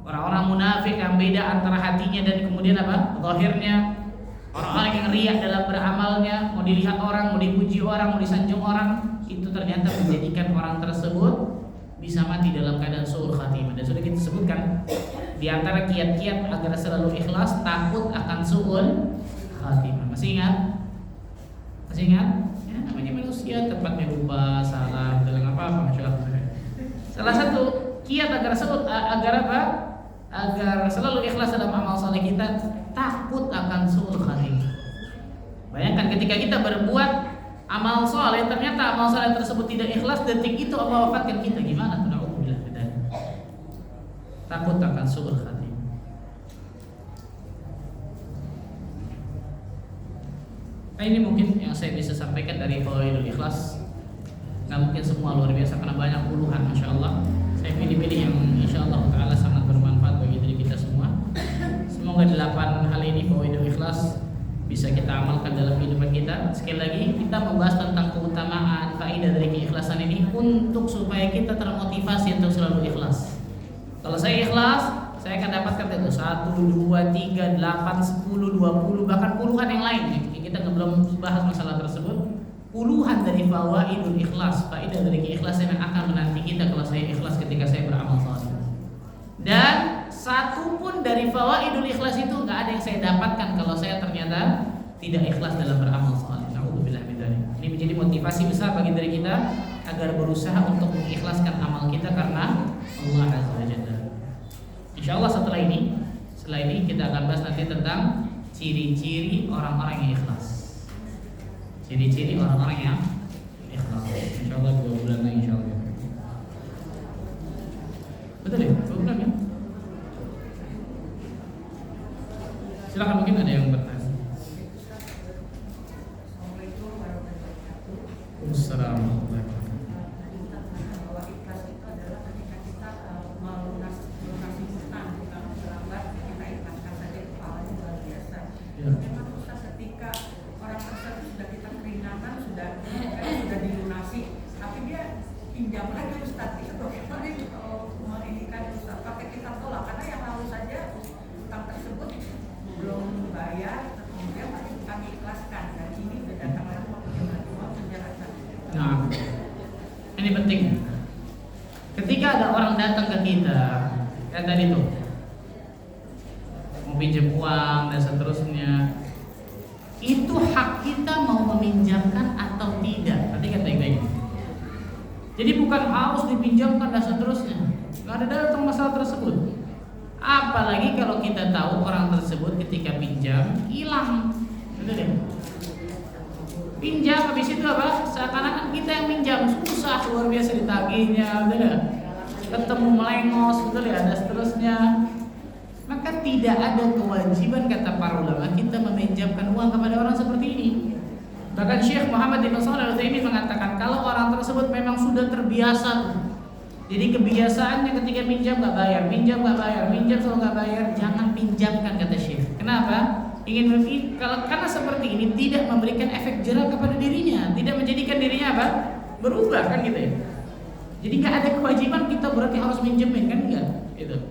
orang-orang munafik yang beda antara hatinya dan kemudian apa? Zahirnya. Orang-orang yang riya dalam beramalnya, mau dilihat orang, mau dipuji orang, mau disanjung orang, itu ternyata menjadikan orang tersebut bisa mati dalam keadaan su'ul khatimah. Dan sudah kita sebutkan di antara kiat-kiat agar selalu ikhlas, takut akan su'ul khatimah. Masih ingat? Masih ingat? Ya, namanya manusia, tempatnya lupa, salah, dalam apa-apa, Masya Allah. Salah satu kiat agar apa? Agar selalu ikhlas dalam amal saleh kita, takut akan su'ul khatimah. Bayangkan ketika kita berbuat amal saleh, ternyata amal saleh tersebut tidak ikhlas, detik itu Allah wafatkan kita, gimana tuh? Na'udzubillah min dzalik. Takut akan su'ul khatimah. Nah, ini mungkin yang saya bisa sampaikan dari Fawaidul Ikhlas. Nggak mungkin semua luar biasa karena banyak puluhan, Masya Allah. Saya pilih-pilih yang Insya Allah Ta'ala sangat bermanfaat bagi diri kita semua. Semoga 8 hal ini Fawaidul Ikhlas bisa kita amalkan dalam kehidupan kita. Sekali lagi kita membahas tentang keutamaan faedah dari keikhlasan ini untuk supaya kita termotivasi untuk selalu ikhlas. Kalau saya ikhlas, saya akan dapatkan itu 1, 2, 3, 8, 10, 20, bahkan puluhan yang lain. Kita belum bahas masalah tersebut. Puluhan dari fawaidul ikhlas, faedah dari keikhlasan yang akan menanti kita kalau saya ikhlas ketika saya beramal saleh. Dan satu pun dari fawaidul ikhlas itu nggak ada yang saya dapatkan kalau saya ternyata tidak ikhlas dalam beramal saleh. Na'udzubillah min dzalik. Ini menjadi motivasi besar bagi diri kita agar berusaha untuk mengikhlaskan amal kita karena Allah Azza wa Jalla. Insyaallah setelah ini kita akan bahas nanti tentang ciri-ciri orang-orang yang ikhlas. Ciri-ciri orang-orang yang ikhlas. Insyaallah 2 bulan lagi insyaallah. Betul ya? 2 bulan ya? Silakan, mungkin ada yang bertanya. Assalamualaikum. Nah, ini penting. Ketika ada orang datang ke kita, kayak tadi tuh, mau pinjam uang dan seterusnya, itu hak kita mau meminjamkan atau tidak. Perhatikan baik-baik. Jadi bukan harus dipinjamkan dan seterusnya. Nggak ada datang masalah tersebut. Apalagi kalau kita tahu orang tersebut ketika pinjam hilang, betul ya? Pinjam habis itu apa? Seakan-akan kita yang pinjam, susah luar biasa ditagihnya, betul ya? Ketemu melengos, betul ya? Dan seterusnya. Maka tidak ada kewajiban kata para ulama kita meminjamkan uang kepada orang seperti ini. Bahkan Syekh Muhammad bin Shalih Al-Utsaimin mengatakan kalau orang tersebut memang sudah terbiasa, jadi kebiasaannya ketika pinjam nggak bayar, pinjam selalu nggak bayar, jangan pinjamkan kata Syekh. Kenapa? Karena seperti ini tidak memberikan efek jerah kepada dirinya, tidak menjadikan dirinya apa? Berubah kan gitu ya. Jadi nggak ada kewajiban kita berarti harus minjemin kan enggak? Gitu.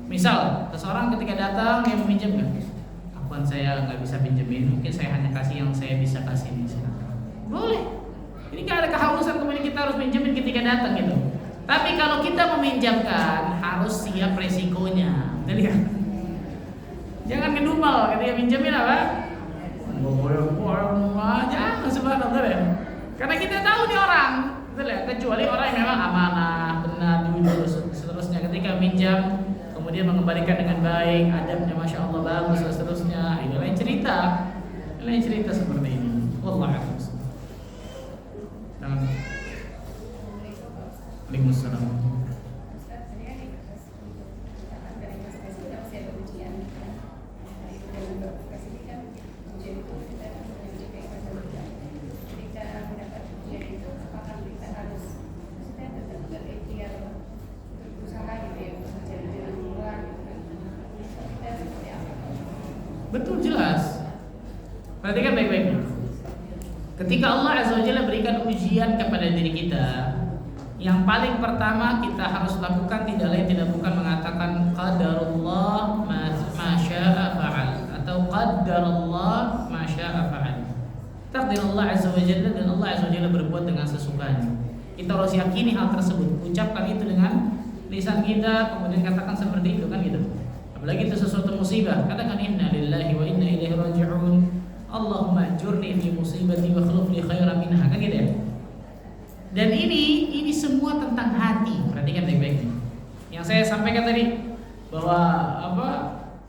Misal seseorang ketika datang dia meminjam kan, akuan saya nggak bisa pinjemin, mungkin saya hanya kasih yang saya bisa kasih ini. Boleh. Ini nggak ada keharusan kemudian kita harus pinjemin ketika datang gitu. Tapi kalau kita meminjamkan harus siap resikonya. Jadi kan? Jangan ngedumel ketika pinjemin apa? Jangan subhanallah ya. Karena kita tahu nih orang, betul ya? Kecuali orang yang memang amanah, benar, jujur, seterusnya. Ketika pinjam kemudian mengembalikan dengan baik, adabnya masya Allah bagus, dan seterusnya. Ini lain cerita seperti ini. Wallahu a'lam. Waalaikumsalam. Betul, jelas. Perhatikan baik-baik. Ketika Allah Azza wa Jalla berikan ujian kepada diri kita Yang paling pertama kita harus lakukan tidak lain tidak bukan mengatakan qadarullah ma syaa fa'al atau qadarullah ma syaa fa'al. Takdir Allah Azza wa Jalla dan Allah Azza wa Jalla berbuat dengan sesukanya. Kita harus yakini hal tersebut, ucapkan itu dengan lisan kita, kemudian katakan seperti itu kan gitu. Apalagi itu sesuatu musibah, katakan inna lillahi wa inna ilaihi raji'un. Allahumma ajurni fi musibati wa akhlif li khairan minha, kan gitu ya. Dan ini semua tentang hati. Perhatikan baik-baik. Yang saya sampaikan tadi bahwa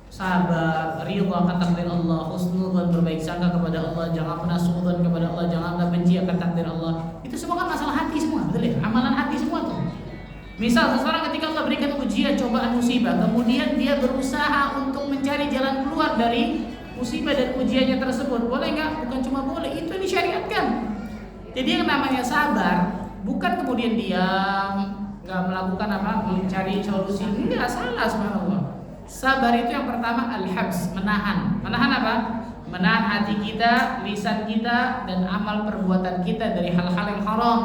sabar, ridha akan takdir Allah, husnudzan berbaik sangka kepada Allah, jangan pernah suudzon kepada Allah, jangan pernah benci akan takdir Allah. Itu semua kan masalah hati semua, betul ya? Amalan hati semua tuh. Misal seseorang ketika Allah berikan ujian, cobaan, musibah, kemudian dia berusaha untuk mencari jalan keluar dari musibah dan ujiannya tersebut, boleh nggak? Bukan cuma boleh, itu disyariatkan. Jadi yang namanya sabar bukan kemudian diam, nggak melakukan mencari solusi, enggak, salah subhanallah. Sabar itu yang pertama al-habs, menahan. Menahan apa? Menahan hati kita, lisan kita, dan amal perbuatan kita dari hal-hal yang haram.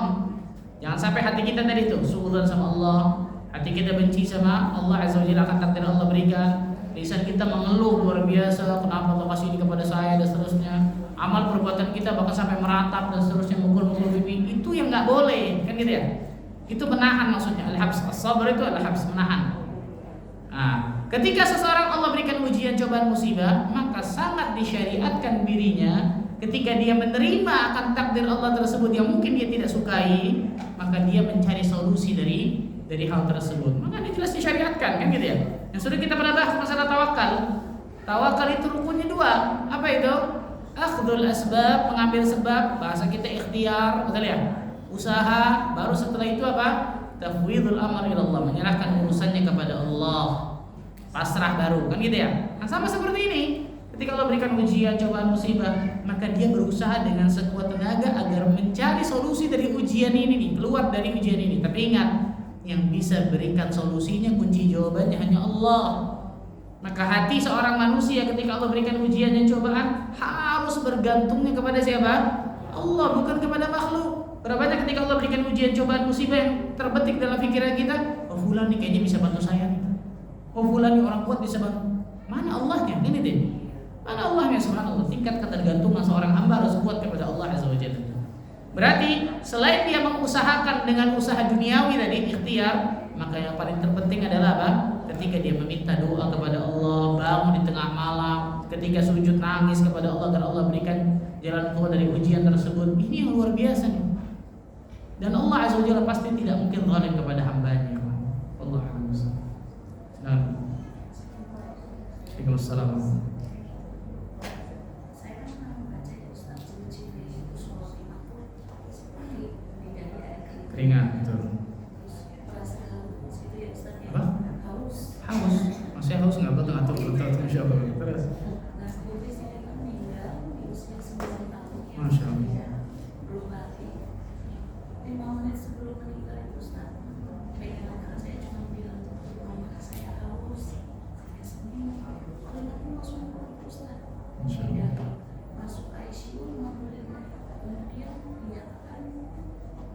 Jangan sampai hati kita tadi itu suudzon sama Allah, hati kita benci sama Allah Azza wa Jalla akan takdir Allah berikan. Lisan kita mengeluh luar biasa, kenapa Allah kasih ini kepada saya dan seterusnya. Amal perbuatan kita bahkan sampai meratap dan seterusnya, mukul-mukul pipi, itu yang nggak boleh, kan gitu ya. Itu menahan maksudnya. Al-habs, as-sabr itu al-habs, menahan. Nah, ketika seseorang Allah berikan ujian, cobaan, musibah, maka sangat disyariatkan dirinya ketika dia menerima akan takdir Allah tersebut yang mungkin dia tidak sukai, maka dia mencari solusi dari hal tersebut. Maka ini jelas disyariatkan, kan gitu ya. Yang sudah kita pernah bahas masalah tawakal. Tawakal itu rukunnya dua. Apa itu? Akhdul asbab, mengambil sebab, bahasa kita ikhtiar, betul ya? Usaha, baru setelah itu apa? Tafwidul amr ila Allah, menyerahkan urusannya kepada Allah. Pasrah baru, kan gitu ya? Nah, sama seperti ini. Ketika Allah berikan ujian, cobaan, musibah, maka dia berusaha dengan sekuat tenaga agar mencari solusi dari ujian ini nih, keluar dari ujian ini. Tapi ingat, yang bisa berikan solusinya, kunci jawabannya hanya Allah. Maka hati seorang manusia ketika Allah berikan ujian dan cobaan harus bergantungnya kepada siapa? Allah, bukan kepada makhluk. Berapa banyak ketika Allah berikan ujian, cobaan, musibah yang terbetik dalam pikiran kita, oh fulan nih kayaknya bisa bantu saya nih. Oh fulan nih orang kuat bisa bantu. Mana Allahnya? Ini deh. Mana Allahnya? Subhanallah. Tingkat ketergantungan seorang hamba harus kuat kepada Allah Azza wa Jalla. Berarti selain dia mengusahakan dengan usaha duniawi tadi, ikhtiar, maka yang paling terpenting adalah apa? Ketika dia meminta doa kepada Allah, bangun di tengah malam, ketika sujud nangis kepada Allah agar Allah berikan jalan keluar dari ujian tersebut. Ini yang luar biasa nih. Dan Allah Azza wa Jalla pasti tidak mungkin zalim kepada hambanya. Allah Azza. Waalaikumsalam. Keringat itu. Apa? Haus. Maksudnya haus nggak betul atau Masya Allah. Terus. Masya Allah. 5 menit sebelum meninggal itu Ustaz, pegangan tangan saya cuma bilang, mama saya haus, saya sembuh. Kalau aku langsung Ustaz, dia masuk ICU 5 menit, kemudian dinyatakan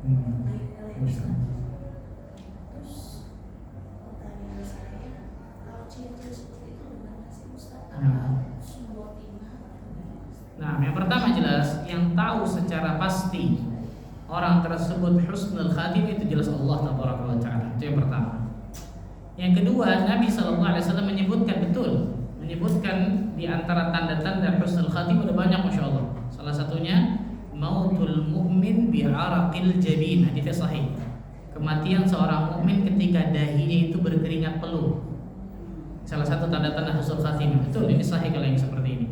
meninggal ya Ustaz. Terus pertanyaan saya, kalau ciri-ciri seperti itu gimana sih Ustaz? Apa semua timah? Nah, yang pertama jelas, yang tahu secara pasti orang tersebut husnul khatim itu jelas Allah Taala. Itu yang pertama. Yang kedua, Nabi SAW menyebutkan di antara tanda-tanda husnul khatim ada banyak, masya Allah. Salah satunya mautul mu'min bi'araqil jabin, hadits sahih. Kematian seorang mukmin ketika dahinya itu berkeringat peluh. Salah satu tanda-tanda husnul khatim. Betul, ini sahih kalau yang seperti ini.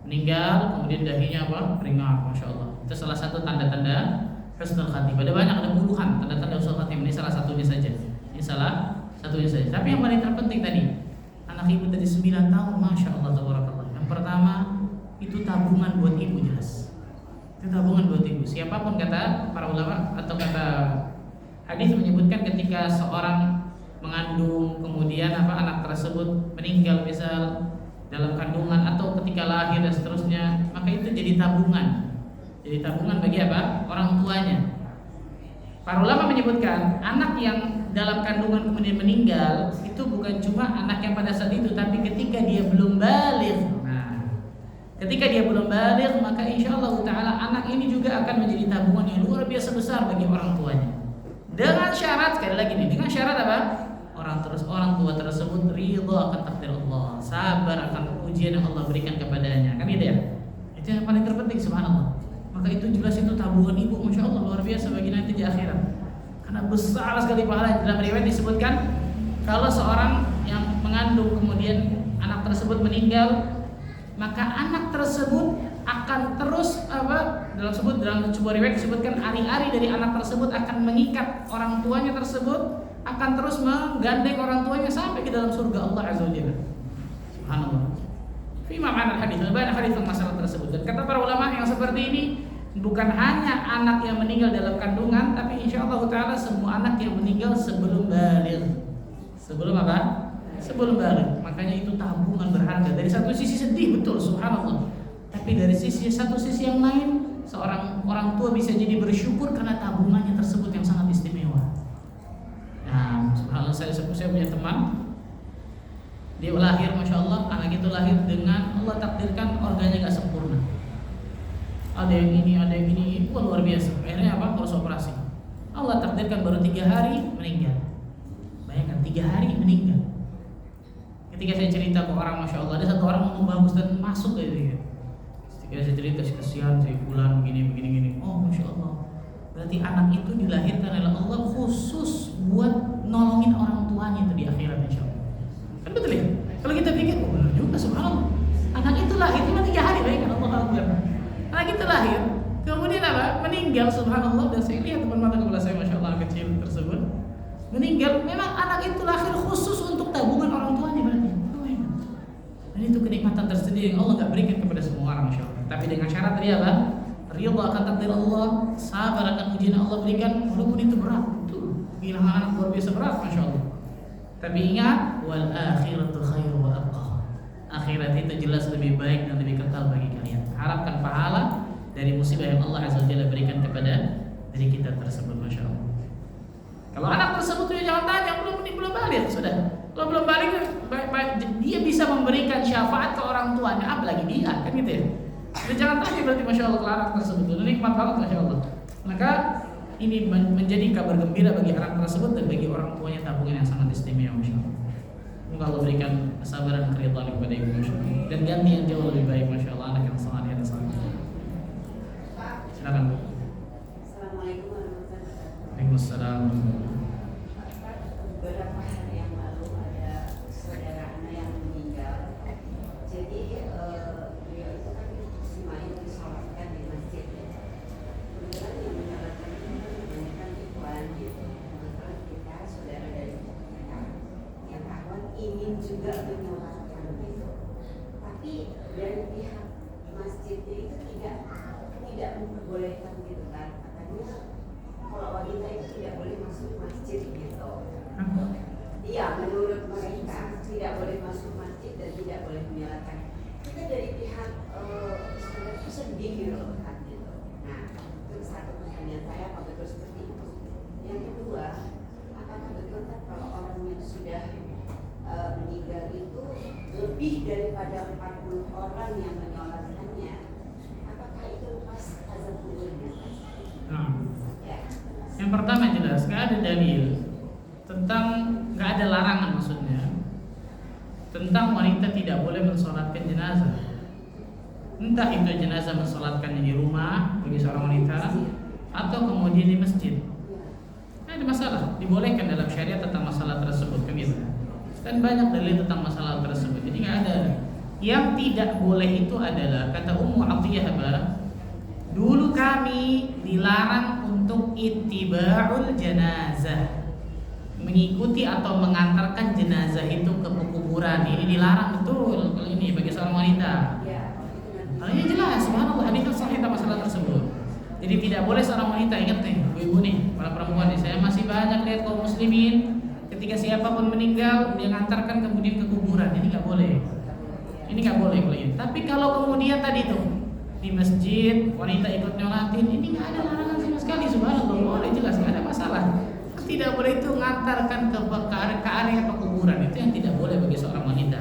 Meninggal kemudian dahinya apa? Keringat, masya Allah. Itu salah satu tanda-tanda husnul khatimah. Ada banyak, ada puluhan tanda-tanda husnul khatimah. Ini salah satunya saja. Tapi yang paling terpenting tadi, anak ibu tadi 9 tahun, masya Allah, tabarakallah. Yang pertama itu tabungan buat ibu, jelas. Itu tabungan buat ibu. Siapapun kata para ulama atau kata hadis menyebutkan ketika seorang mengandung kemudian anak tersebut meninggal misal dalam kandungan atau ketika lahir dan seterusnya, maka itu jadi tabungan. Jadi tabungan bagi apa? Orang tuanya. Para ulama menyebutkan anak yang dalam kandungan kemudian meninggal itu bukan cuma anak yang pada saat itu, tapi ketika dia belum baligh. Nah, ketika dia belum baligh, maka insyaallah taala anak ini juga akan menjadi tabungan yang luar biasa besar bagi orang tuanya. Dengan syarat, sekali lagi nih, dengan syarat apa? Orang tua tersebut ridha akan takdir Allah, sabar akan ujian yang Allah berikan kepadanya. Kan gitu ya? Itu yang paling terpenting, subhanallah. Maka itu jelas itu tabungan ibu, masya Allah luar biasa bagi nanti di akhirat. Karena besar sekali pahala. Dalam riwayat disebutkan kalau seorang yang mengandung kemudian anak tersebut meninggal, maka anak tersebut akan terus dalam sebuah riwayat disebutkan ari-ari dari anak tersebut akan mengikat orang tuanya tersebut, akan terus menggandeng orang tuanya sampai ke dalam surga Allah Azza wa Jalla. Subhanallah. Fi ma'ana hadis, banyak hadis tentang masalah tersebut. Dan kata para ulama yang seperti ini bukan hanya anak yang meninggal dalam kandungan, tapi insyaallah taala semua anak yang meninggal sebelum baligh. Sebelum apa? Sebelum baligh. Makanya itu tabungan berharga. Dari satu sisi sedih betul, subhanallah. Tapi dari satu sisi yang lain, seorang orang tua bisa jadi bersyukur karena tabungannya tersebut yang sangat istimewa. Nah, subhanallah, saya punya teman, dia lahir, masya Allah, anak itu lahir dengan Allah takdirkan organnya gak sempurna. Ada yang ini, wah luar biasa. Akhirnya apa? Harus operasi. Allah takdirkan baru 3 hari meninggal. Bayangkan 3 hari meninggal. Ketika saya cerita ke orang, masya Allah, ada satu orang ngomong bagus dan masuk kayak gitu. Ketika saya cerita, kesian, saya bulan begini. Oh, masya Allah. Berarti anak itu dilahirkan oleh Allah khusus buat nolongin orang tuanya itu di akhirat, insya Allah. Kan betul ya? Kalau kita pikir, oh benar juga, subhanallah. Anak itu lahir cuma 3 hari, bayangkan Allah Akbar. Anak itu lahir, kemudian apa? Meninggal, subhanallah. Dan saya lihat teman mata kepala saya, masya Allah, kecil tersebut meninggal. Memang anak itu lahir khusus untuk tabungan orang tuanya berarti. Dan itu kenikmatan tersendiri yang Allah gak berikan kepada semua orang, masya Allah. Tapi dengan syarat tadi apa? Ridha akan takdir Allah, sabar akan ujian yang Allah berikan, walaupun itu berat. Itu kehilangan anak luar biasa berat, masya Allah. Tapi ingat, wal akhiratu khairu wa abqa. Akhirat itu jelas lebih baik dan lebih kekal bagi kalian. Harapkan pahala dari musibah yang Allah Azza wa Jalla berikan kepada diri kita tersebut, masya Allah. Kalau anak tersebut jangan tanya, belum balik, sudah. Kalau belum balik, dia bisa memberikan syafaat ke orang tuanya, apalagi dia, kan gitu ya. Dan jangan tanya berarti, masya Allah, kalau anak tersebut itu nikmat banget, masya Allah. Maka ini menjadi kabar gembira bagi anak tersebut dan bagi orang tuanya, tabungan yang sangat istimewa, masya Allah. Semoga Allah berikan kesabaran dan keridhaan kepada ibu, masya Allah. Dan ganti yang jauh lebih baik, masya Allah, anak yang sangat di atas sana. Silakan. Assalamualaikum warahmatullahi wabarakatuh. Waalaikumsalam. Beberapa hari yang lalu ada saudara anak yang meninggal. Jadi beliau itu kan semuanya disolatkan di masjid. Kebetulan yang menyolatkan itu kebanyakan ikhwan gitu. Kebetulan kita saudara dari mereka yang kawan ingin juga menyolatkan gitu. Tapi dari pihak masjidnya itu tidak memperbolehkan gitu kan. Katanya kalau wanita itu tidak boleh masuk masjid gitu. Iya, menurut mereka tidak boleh masuk masjid dan tidak boleh menyolatkan. Kita dari pihak saudara itu sedih gitu kan gitu. Nah, itu satu pertanyaan saya, apa betul seperti itu? Yang kedua, apakah betul kan kalau orang yang sudah meninggal itu lebih daripada 40 orang yang menyolatkannya, apakah itu lepas azab kuburnya? Ya. Yang pertama jelas, nggak ada dalil tentang, nggak ada larangan maksudnya tentang wanita tidak boleh mensolatkan jenazah. Entah itu jenazah mensolatkannya di rumah bagi seorang wanita atau kemudian di masjid. Nggak ada masalah, dibolehkan dalam syariat tentang masalah tersebut, kan gitu. Dan banyak dalil tentang masalah tersebut. Jadi nggak ada. Yang tidak boleh itu adalah kata Ummu Atiyah, dulu kami dilarang untuk ittiba'ul janazah, mengikuti atau mengantarkan jenazah itu ke kuburan. Ini dilarang betul kalau ini bagi seorang wanita. Kalau ini jelas, subhanallah, hadis sahih tentang masalah tersebut. Jadi tidak boleh seorang wanita, ingat nih, ibu-ibu nih, para perempuan nih, saya masih banyak lihat kaum muslimin ketika siapapun meninggal dia ngantarkan kemudian ke kuburan. Ini nggak boleh. Ini nggak boleh kalau ini. Tapi kalau kemudian tadi tuh di masjid wanita ikut nyolatin, ini nggak ada larangan sama sekali, subhanallah, boleh, jelas nggak ada masalah. Tidak boleh itu ngantarkan ke area pekuburan, itu yang tidak boleh bagi seorang wanita.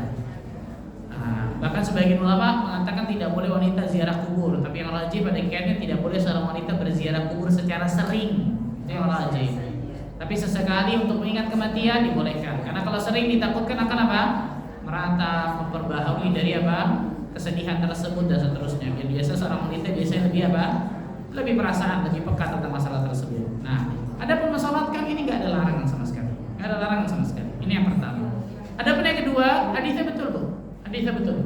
Bahkan sebagian ulama mengatakan tidak boleh wanita ziarah kubur, tapi yang rajih pada kiatnya tidak boleh seorang wanita berziarah kubur secara sering, itu yang rajih. Tapi sesekali untuk mengingat kematian dibolehkan, karena kalau sering ditakutkan akan apa? Meratap, memperbaharui dari apa? Kesedihan tersebut dan seterusnya. Biasa seorang wanita biasanya lebih apa? Lebih perasaan, lebih peka tentang masalah tersebut. Nah, adapun mensolatkan ini nggak ada larangan sama sekali, nggak ada larangan sama sekali. Ini yang pertama. Adapun yang kedua, hadisnya betul bu, hadisnya betul.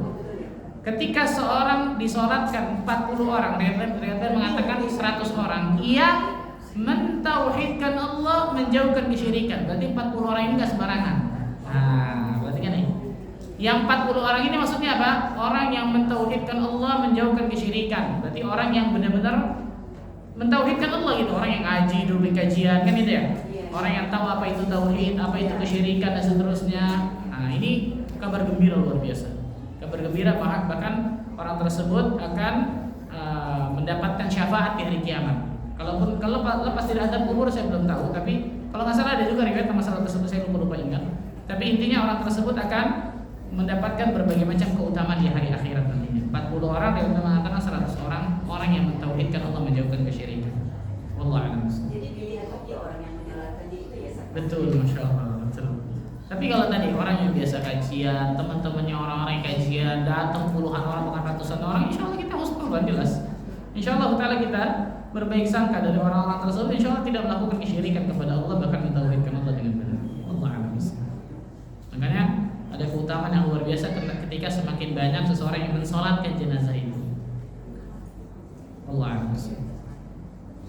Ketika seorang disolatkan 40 orang, riwayat mengatakan 100 orang, ia mentauhidkan Allah, menjauhkan kesyirikan. Berarti 40 orang ini nggak sembarangan. Nah, berarti kan ini. Yang 40 orang ini maksudnya apa? Orang yang mentauhidkan Allah, menjauhkan kesyirikan. Berarti orang yang benar-benar mentauhidkan Allah gitu. Orang yang ngaji dulu kajian kan itu ya. Orang yang tahu apa itu tauhid, apa itu kesyirikan dan seterusnya. Nah, ini kabar gembira luar biasa. Kabar gembira bahkan orang tersebut akan mendapatkan syafaat di hari kiamat. Kalau lepas tidak ada kubur saya belum tahu, tapi kalau nggak salah ada juga riwayat masalah tersebut, saya lupa ingat. Tapi intinya orang tersebut akan mendapatkan berbagai macam keutamaan di hari akhirat nantinya. 40 orang yang mengatakan 100 orang yang mentauhidkan Allah, menjauhkan kesyirikan. Wallahu a'lam. Jadi pilihan tadi orang yang menyalahkan itu ya. Betul, masya Allah, betul. Tapi kalau tadi orang yang biasa kajian, teman-temannya orang-orang yang kajian, datang puluhan orang, bahkan ratusan orang, insya Allah kita husnudzon jelas. Insya Allah taala kita berbaik sangka dari orang-orang tersebut, insya Allah tidak melakukan kesyirikan kepada Allah, bahkan mentauhidkan Allah dengan benar. Allah a'lam. Makanya ada keutamaan yang luar biasa ketika semakin banyak seseorang yang mensolatkan jenazah itu. Allah a'lam.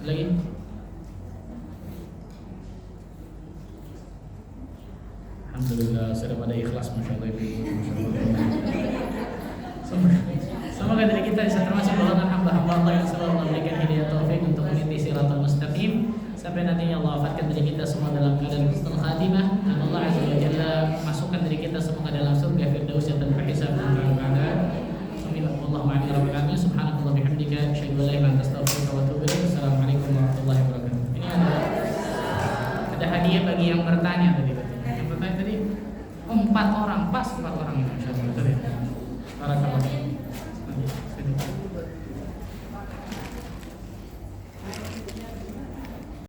Lagi? Alhamdulillah sudah pada ikhlas, masya Allah ibu. Semoga dari kita bisa termasuk golongan hamba-hamba Allah yang selalu memberikan hidayah taufik untuk mengikuti siratal mustaqim sampai nantinya Allah wafatkan dari kita semua dalam keadaan husnul khatimah, dan Allah azza wa jalla masukkan dari kita semua dalam surga firdaus yang tanpa hisab dan tanpa adab. Subhanallah wa bihamdihi, subhanallahi wa bihamdika, asyhadu an la ilaha illa anta, astaghfiruka wa atubu ilaik. Assalamualaikum warahmatullahi wabarakatuh. Ini ada hadiah bagi yang bertanya tadi. Yang bertanya tadi 4 orang, pas 4 orang itu insyaallah. Barakallahu.